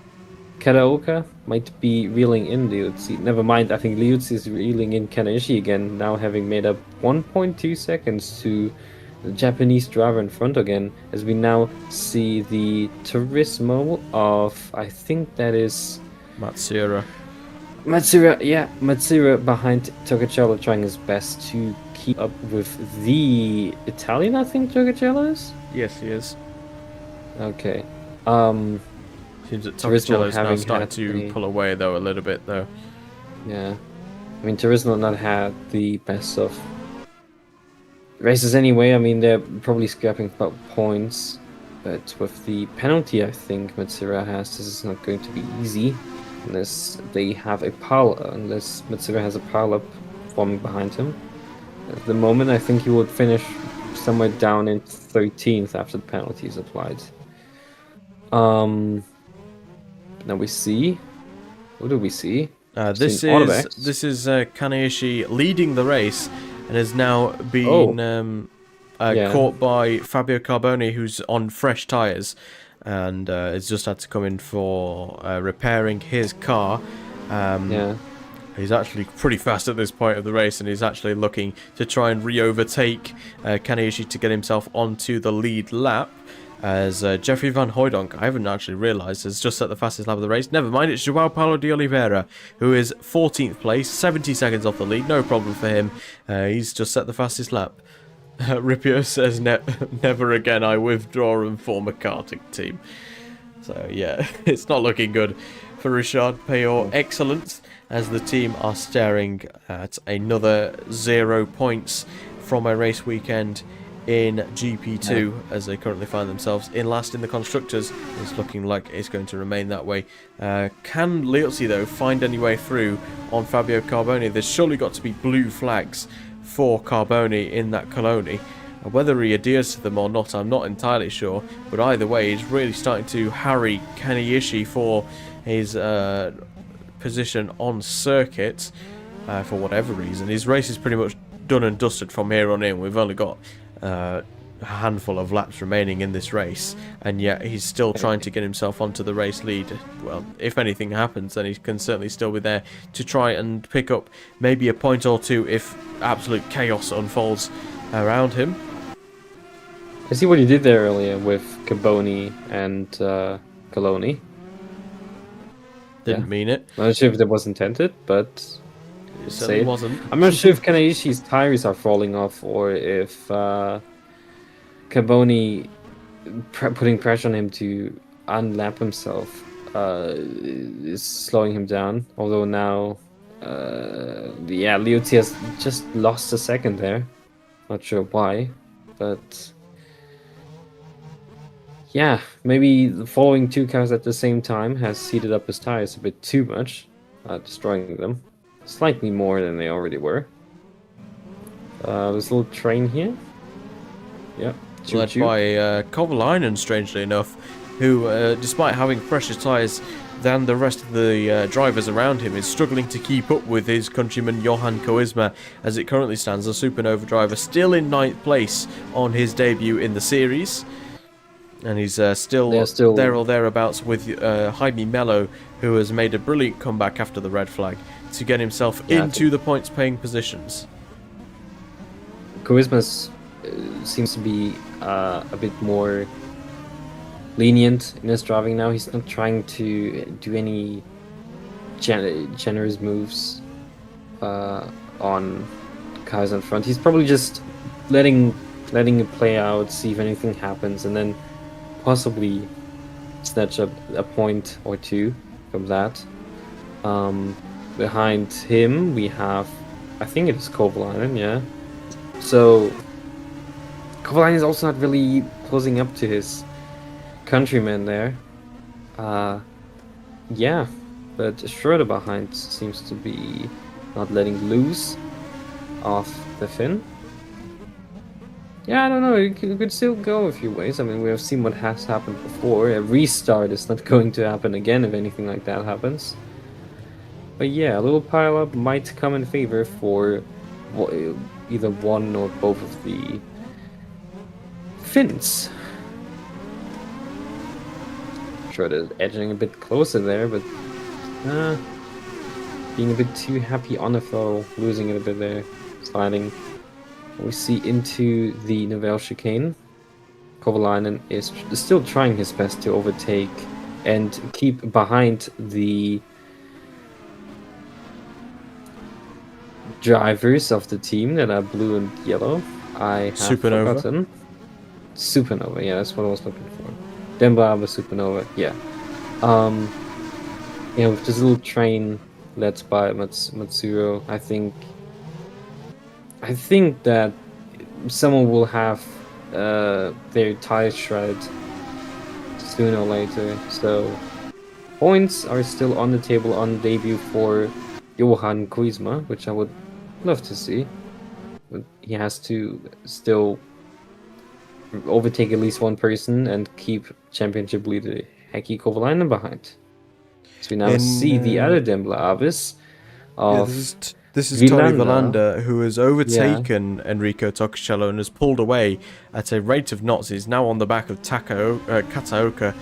Karaoka might be reeling in Liuzzi. Never mind, I think Liuzzi is reeling in Kaneishi again, now having made up 1.2 seconds to the Japanese driver in front again, as we now see the Turismo of, I think that is Matsura, behind Tocacello, trying his best to keep up with the Italian, I think Tocacello is? Yes, he is. Okay. Seems that Tocacello is now starting to pull away, though, a little bit, though. Yeah. I mean, Turismo not had the best of races anyway. I mean, they're probably scrapping points, but with the penalty I think Matsura has, this is not going to be easy. Unless Matsura has a pile up forming behind him. At the moment, I think he would finish somewhere down in 13th after the penalty is applied. Now we see. What do we see? This is Kaneishi leading the race and has now been caught by Fabio Carboni, who's on fresh tyres. And has just had to come in for repairing his car. He's actually pretty fast at this point of the race, and he's actually looking to try and re-overtake Kaneishi to get himself onto the lead lap. as Jeffrey Van Hooydonk, I haven't actually realised, has just set the fastest lap of the race. Never mind, it's Joao Paulo de Oliveira, who is 14th place, 70 seconds off the lead, no problem for him. He's just set the fastest lap. Ripio says, never again, I withdraw and form a karting team. So yeah, it's not looking good for Richard Payor. Excellent, as the team are staring at another 0 points from a race weekend in GP2, as they currently find themselves in last in the Constructors. It's looking like it's going to remain that way. Can Liuzzi, though, find any way through on Fabio Carboni? There's surely got to be blue flags for Carboni in that Coloni. Whether he adheres to them or not, I'm not entirely sure, but either way, he's really starting to harry Kenny Ishii for his position on circuit for whatever reason. His race is pretty much done and dusted from here on in. We've only got a handful of laps remaining in this race, and yet he's still trying to get himself onto the race lead. Well, if anything happens, then he can certainly still be there to try and pick up maybe a point or two if absolute chaos unfolds around him. I see what you did there earlier with Carboni and Coloni. Didn't mean it. I'm not sure if that was intended, but It certainly wasn't. I'm not sure if Kanaishi's tires are falling off or if Carboni putting pressure on him to unlap himself is slowing him down. Although now, Liuzzi has just lost a second there. Not sure why, but yeah, maybe the following two cars at the same time has seated up his tires a bit too much, destroying them slightly more than they already were. This little train here. Yep. Led by Kovalainen, strangely enough, who, despite having fresher tyres than the rest of the drivers around him, is struggling to keep up with his countryman Johan Koisma. As it currently stands, the Supernova driver still in 9th place on his debut in the series. And he's still there or thereabouts with Jaime Mello, who has made a brilliant comeback after the red flag to get himself into the points-paying positions. Koisma seems to be a bit more lenient in his driving now. He's not trying to do any generous moves on cars in front. He's probably just letting it play out, see if anything happens, and then possibly snatch up a point or two from that. Behind him we have, I think it is Kovalainen, yeah. So Kovalainen is also not really closing up to his countryman there. Yeah, but Schroeder behind seems to be not letting loose off the fin. Yeah, I don't know, it could still go a few ways. I mean, we have seen what has happened before. A restart is not going to happen again if anything like that happens. But yeah, a little pile-up might come in favor for either one or both of the Finns. Schroeder edging a bit closer there, but being a bit too happy on the flow, losing it a bit there, sliding. We see into the Nivelle chicane. Kovalainen is still trying his best to overtake and keep behind the drivers of the team that are blue and yellow. I have forgotten. Supernova, yeah, that's what I was looking for. Demba Supernova, yeah. Yeah, with this little train led by Matsuro, I think that someone will have their tires shredded sooner or later. So points are still on the table on debut for Johan Koisma, which I would love to see. But he has to still overtake at least one person and keep championship leader Heikki Kovalainen behind. So we now see the other Dembla Avis of This is Tony Villander, who has overtaken Enrico Tokicello and has pulled away at a rate of knots. He's now on the back of Kataoka,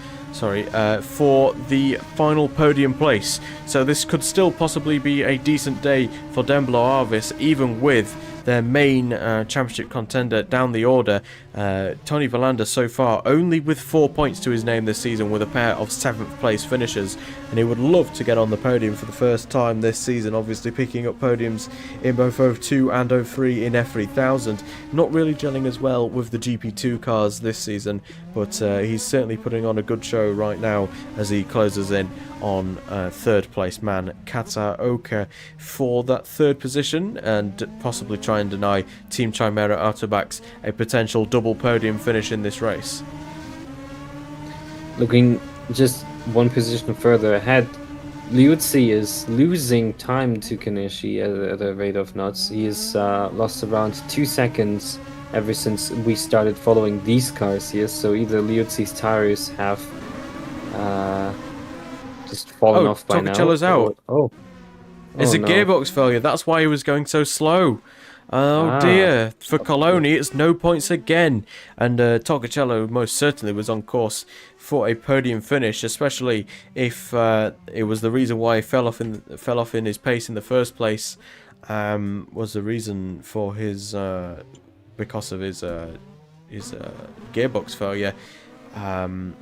for the final podium place. So this could still possibly be a decent day for Dembla Avis, even with their main championship contender down the order. Tony Villander so far only with 4 points to his name this season, with a pair of 7th place finishers, and he would love to get on the podium for the first time this season, obviously picking up podiums in both O2 and O3 in F3000. Not really gelling as well with the GP2 cars this season, but he's certainly putting on a good show right now as he closes in on third place man Kataoka for that third position, and possibly try and deny Team Chimera Autobacks a potential double podium finish in this race. Looking just one position further ahead, Liuzzi is losing time to Kanishi at a rate of knots. He has lost around 2 seconds ever since we started following these cars here, so either Liuzzi's tires have just fallen off by now. Tocacello's out. It's a no. gearbox failure. That's why he was going so slow. Oh dear. For Coloni, it's no points again. And Tocacello most certainly was on course for a podium finish, especially if it was the reason why he fell off in his pace in the first place. Was the reason for his because of his gearbox failure.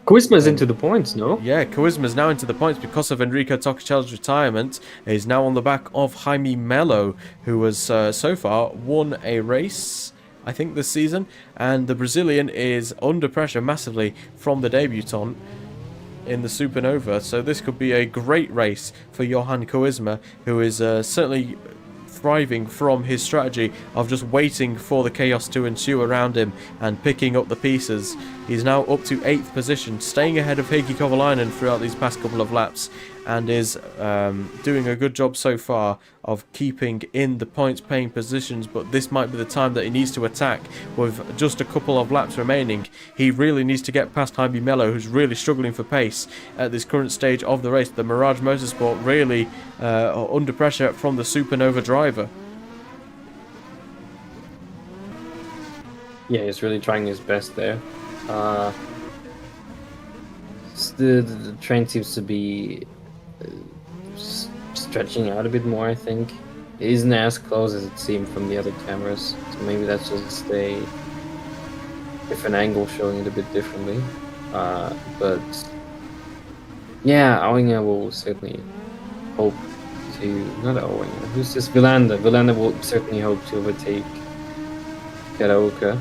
Kuisma's into the points, no? Yeah, Kuisma's now into the points because of Enrico Tocacello's retirement. He's now on the back of Jaime Melo, who has so far won a race, I think, this season. And the Brazilian is under pressure massively from the debutant in the Supernova. So this could be a great race for Johan Kuisma, who is certainly thriving from his strategy of just waiting for the chaos to ensue around him and picking up the pieces. He's now up to 8th position, staying ahead of Heikki Kovalainen throughout these past couple of laps, and is doing a good job so far of keeping in the points paying positions, but this might be the time that he needs to attack with just a couple of laps remaining. He really needs to get past Jaime Melo, who's really struggling for pace at this current stage of the race. The Mirage Motorsport really under pressure from the Supernova driver. Yeah, he's really trying his best there. The train seems to be stretching out a bit more, I think. It isn't as close as it seemed from the other cameras, so maybe that's just a different angle showing it a bit differently. But yeah, Auinger will certainly hope to... not Auinger, who's this? Villander. Villander will certainly hope to overtake Karaoke.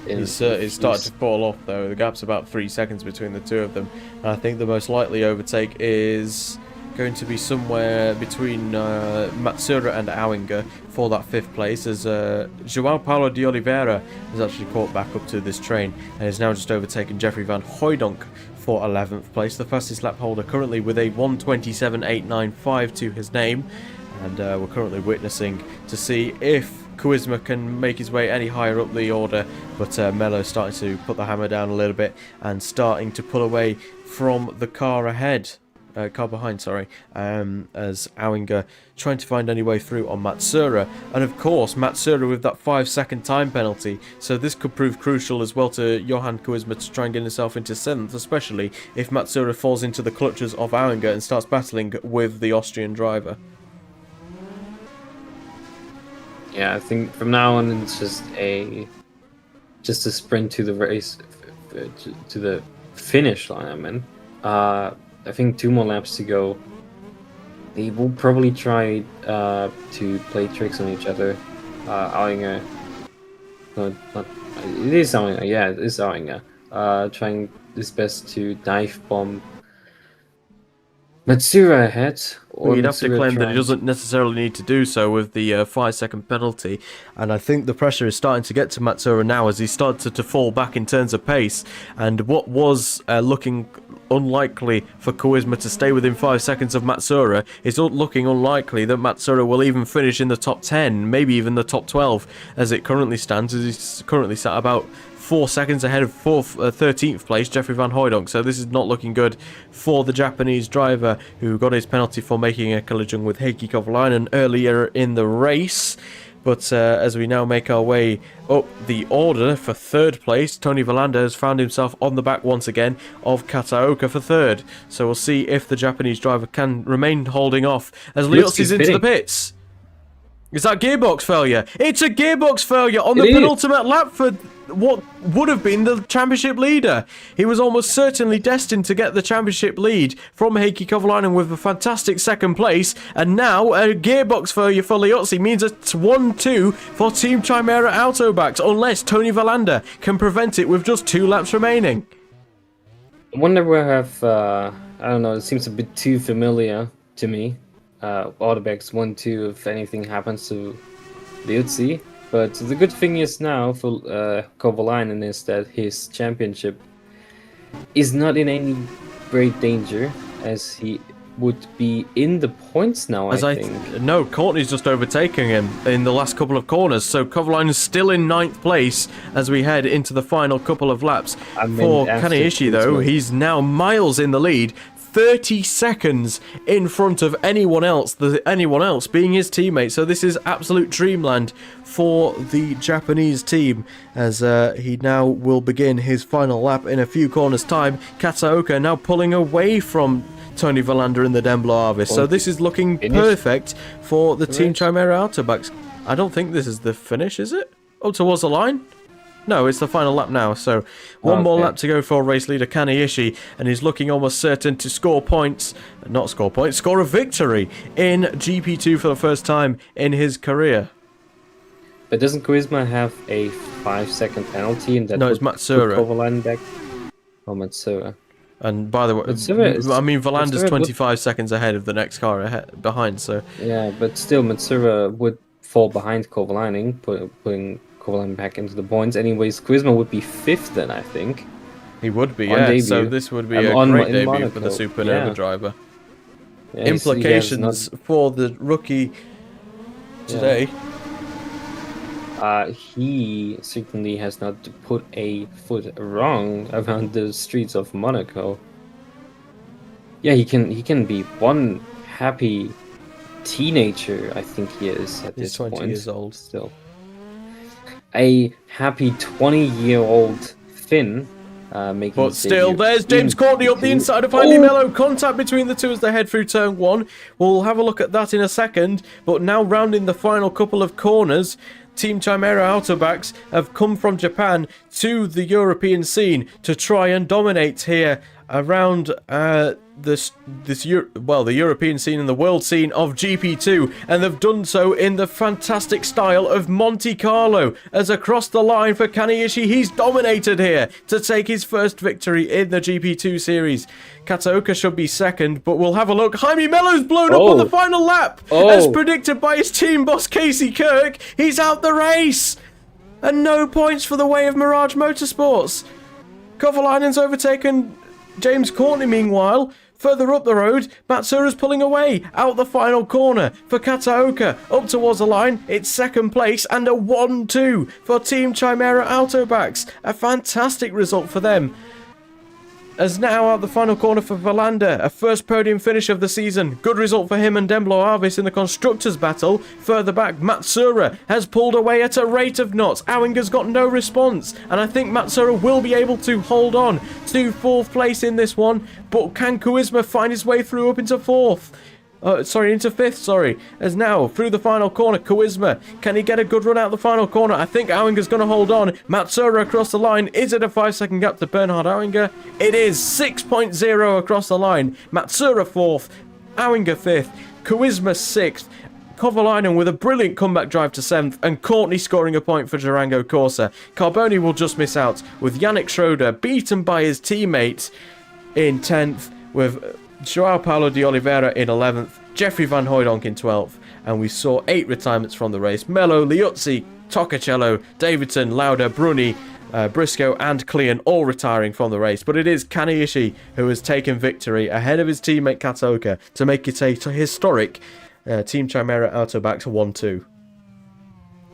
He's started to fall off though. The gap's about 3 seconds between the two of them. And I think the most likely overtake is going to be somewhere between Matsura and Auinger for that 5th place, as João Paulo de Oliveira has actually caught back up to this train and is now just overtaken Jeffrey van Hooijdonk for 11th place, the fastest lap holder currently with a 1:27.895 to his name. And we're currently witnessing to see if Kuisma can make his way any higher up the order, but Melo's starting to put the hammer down a little bit and starting to pull away from the car behind, as Auinger trying to find any way through on Matsura. And of course, Matsura with that 5-second time penalty, so this could prove crucial as well to Johan Kuisma to try and get himself into 7th, especially if Matsura falls into the clutches of Auinger and starts battling with the Austrian driver. Yeah, I think from now on it's just a sprint to the race, to the finish line. I mean, I think 2 more laps to go. They will probably try to play tricks on each other. Auinger, no, not it is Auinger. Yeah, it is Auinger. Trying his best to dive bomb Matsura ahead. Well, you'd have to claim that he doesn't necessarily need to do so with the 5-second penalty, and I think the pressure is starting to get to Matsura now as he started to fall back in terms of pace, and what was looking unlikely for Kuisma to stay within 5 seconds of Matsura is looking unlikely that Matsura will even finish in the top 10, maybe even the top 12 as it currently stands, as he's currently sat about 4 seconds ahead of 13th place Jeffrey van Hooijdonk. So this is not looking good for the Japanese driver, who got his penalty for making a collision with Heikki Kovalainen earlier in the race. But as we now make our way up the order for 3rd place, Tony Villander has found himself on the back once again of Kataoka for 3rd. So we'll see if the Japanese driver can remain holding off as Liuzzi's into the pits. Is that gearbox failure? It's a gearbox failure on the It is. penultimate lap for what would have been the championship leader. He was almost certainly destined to get the championship lead from Heikki Kovalainen with a fantastic second place, and now a gearbox failure for Liuzzi means it's 1-2 for Team Chimera Autobacks, unless Tony Valander can prevent it with just 2 laps remaining. I wonder where I don't know, it seems a bit too familiar to me. Autobacks 1-2 if anything happens to Liuzzi. But the good thing is now for Kovalainen is that his championship is not in any great danger, as he would be in the points now, I think. No, Courtney's just overtaking him in the last couple of corners, so Kovalainen is still in 9th place as we head into the final couple of laps. For Kaneishi, though, he's now miles in the lead, 30 seconds in front of anyone else being his teammate. So this is absolute dreamland for the Japanese team, as he now will begin his final lap in a few corners' time. Kataoka now pulling away from Tony Valander in the Demblo Arvis. So this is looking perfect for the Team Chimera Autobacks. I don't think this is the finish, is it? Oh, towards the line? No, it's the final lap now, so one more lap to go for race leader Kaneishi, and he's looking almost certain to score a victory in GP2 for the first time in his career. But doesn't Charisma have a 5-second penalty? And that no, it's Matsura. Kovalainen back? Oh, Matsura. And by the way, Valander's 25 seconds ahead of the next car behind, so... Yeah, but still, Matsura would fall behind Kovalainen, putting Kovalainen back into the points. Anyways, Charisma would be 5th then, I think. He would be, yeah. Debut. So this would be a great debut Monaco. For the Supernova driver. Yeah, implications for the rookie today. He certainly has not put a foot wrong around the streets of Monaco. Yeah, he can be one happy teenager, I think he is at this point. He's 20 years old still. A happy 20-year-old Finn making. But still, there's James Courtney up the inside of Jaime Mello. Contact between the two as they head through turn 1. We'll have a look at that in a second. But now rounding the final couple of corners, Team Chimera Autobacks have come from Japan to the European scene to try and dominate here around the European scene and the world scene of GP2, and they've done so in the fantastic style of Monte Carlo, as across the line for Kaneishi, he's dominated here to take his first victory in the GP2 series. Kataoka should be second, but we'll have a look. Jaime Mello's blown up on the final lap, as predicted by his team boss Casey Kirk. He's out the race, and no points for the way of Mirage Motorsports. Kovalainen's overtaken James Courtney, meanwhile. Further up the road, Matsura's pulling away out the final corner for Kataoka. Up towards the line, it's second place and a 1-2 for Team Chimera Autobacks. A fantastic result for them. As now out the final corner for Valander, a first podium finish of the season. Good result for him and Demblo Arvis in the Constructors' battle. Further back, Matsura has pulled away at a rate of knots. Auinger's got no response, and I think Matsura will be able to hold on to 4th place in this one. But can Charisma find his way through up into 4th? Into 5th, as now, through the final corner, Charisma, can he get a good run out the final corner? I think Auinger's going to hold on. Matsura across the line. Is it a 5-second gap to Bernhard Auinger? It is. 6.0 across the line. Matsura 4th, Auinger 5th, Charisma 6th, Kovalainen with a brilliant comeback drive to 7th, and Courtney scoring a point for Durango Corsa. Carboni will just miss out, with Yannick Schroeder beaten by his teammate in 10th, with Joao Paulo de Oliveira in 11th, Jeffrey Van Hooydonk in 12th, and we saw 8 retirements from the race. Mello, Liuzzi, Toccacello, Davidson, Lauda, Bruni, Briscoe and Clean all retiring from the race. But it is Kaneishi who has taken victory ahead of his teammate Kataoka to make it a historic Team Chimera Autobacks 1-2.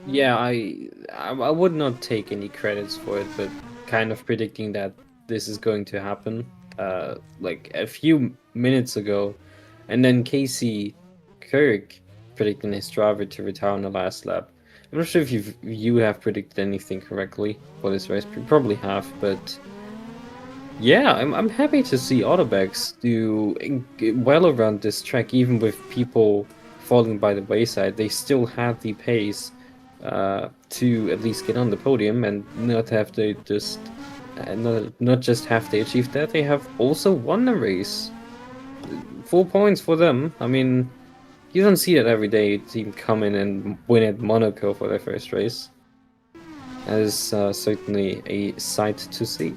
Yeah, I would not take any credits for it, but kind of predicting that this is going to happen like a few minutes ago, and then Casey Kirk predicting his driver to retire on the last lap. I'm not sure if you have predicted anything correctly for this race. You probably have, but yeah, I'm happy to see Autobacks do well around this track, even with people falling by the wayside, they still had the pace to at least get on the podium and not have to just not just have they achieved that, they have also won the race. 4 points for them. I mean, you don't see that every day. A team come in and win at Monaco for their first race. That is certainly a sight to see.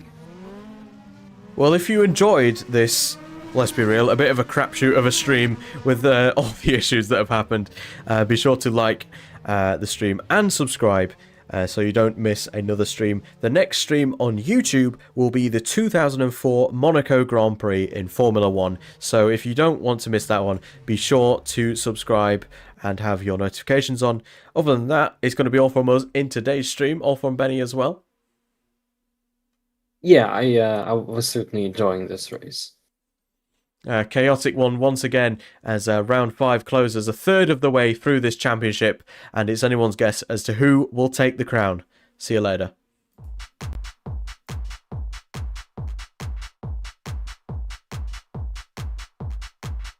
Well, if you enjoyed this, let's be real, a bit of a crapshoot of a stream with all the issues that have happened, be sure to like the stream and subscribe so you don't miss another stream. The next stream on YouTube will be the 2004 Monaco Grand Prix in Formula 1. So if you don't want to miss that one, be sure to subscribe and have your notifications on. Other than that, it's going to be all from us in today's stream, all from Benny as well. Yeah, I was certainly enjoying this race. Chaotic one once again as round 5 closes a third of the way through this championship, and it's anyone's guess as to who will take the crown. See you later.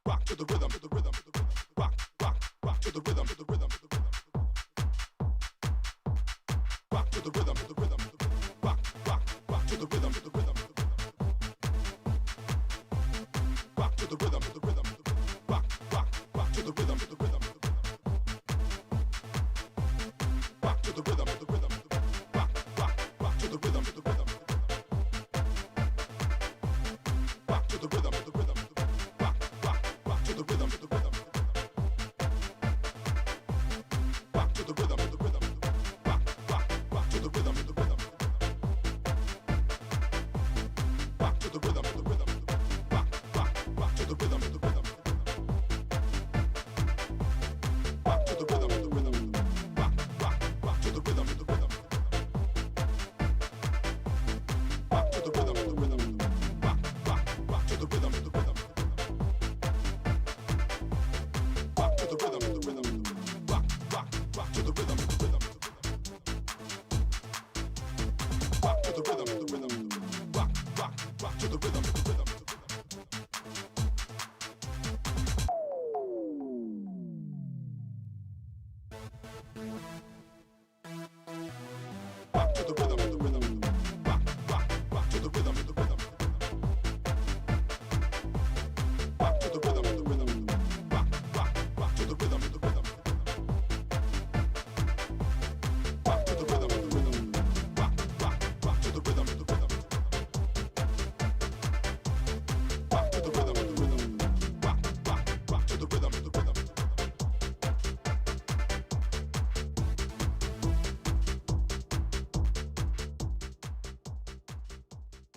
Rock to the rhythm, to the rhythm, to the rhythm. Rock, rock, rock to the rhythm, to the rhythm, to the rhythm. Rock to the rhythm, to the rhythm, to the rhythm. Rock, rock, rock to the rhythm, to the rhythm, to the rhythm. Rock to the rhythm, to the rhythm, to the rhythm. Rock, rock, rock to the rhythm, to the rhythm, to the rhythm. Rock to the rhythm, to the rhythm, to the rhythm. Rock, rock, rock to the rhythm, to the rhythm, to the rhythm. Rock to the rhythm, to the rhythm, to the rhythm. Rock, rock, rock to the rhythm, to the rhythm, to the rhythm. Rock to the rhythm, to the rhythm, to the rhythm. Rock, rock, rock to the rhythm, to the rhythm, to the rhythm. Rock to the rhythm, to the rhythm, to the rhythm. Rock, rock, rock to the rhythm, to the rhythm, to the rhythm. Rock to the rhythm, to the rhythm, to the rhythm. Rock, rock, rock to the rhythm, to the rhythm. Rock to the rhythm, to the rhythm, to the rhythm. Rock, rock, rock to the rhythm, to the rhythm. Rock to the rhythm, to the rhythm, to the rhythm. Rock, rock, rock to the rhythm, to the rhythm, to the rhythm. Rock to the rhythm, to the rhythm, to the rhythm. Rock, rock, rock to the rhythm, to the rhythm.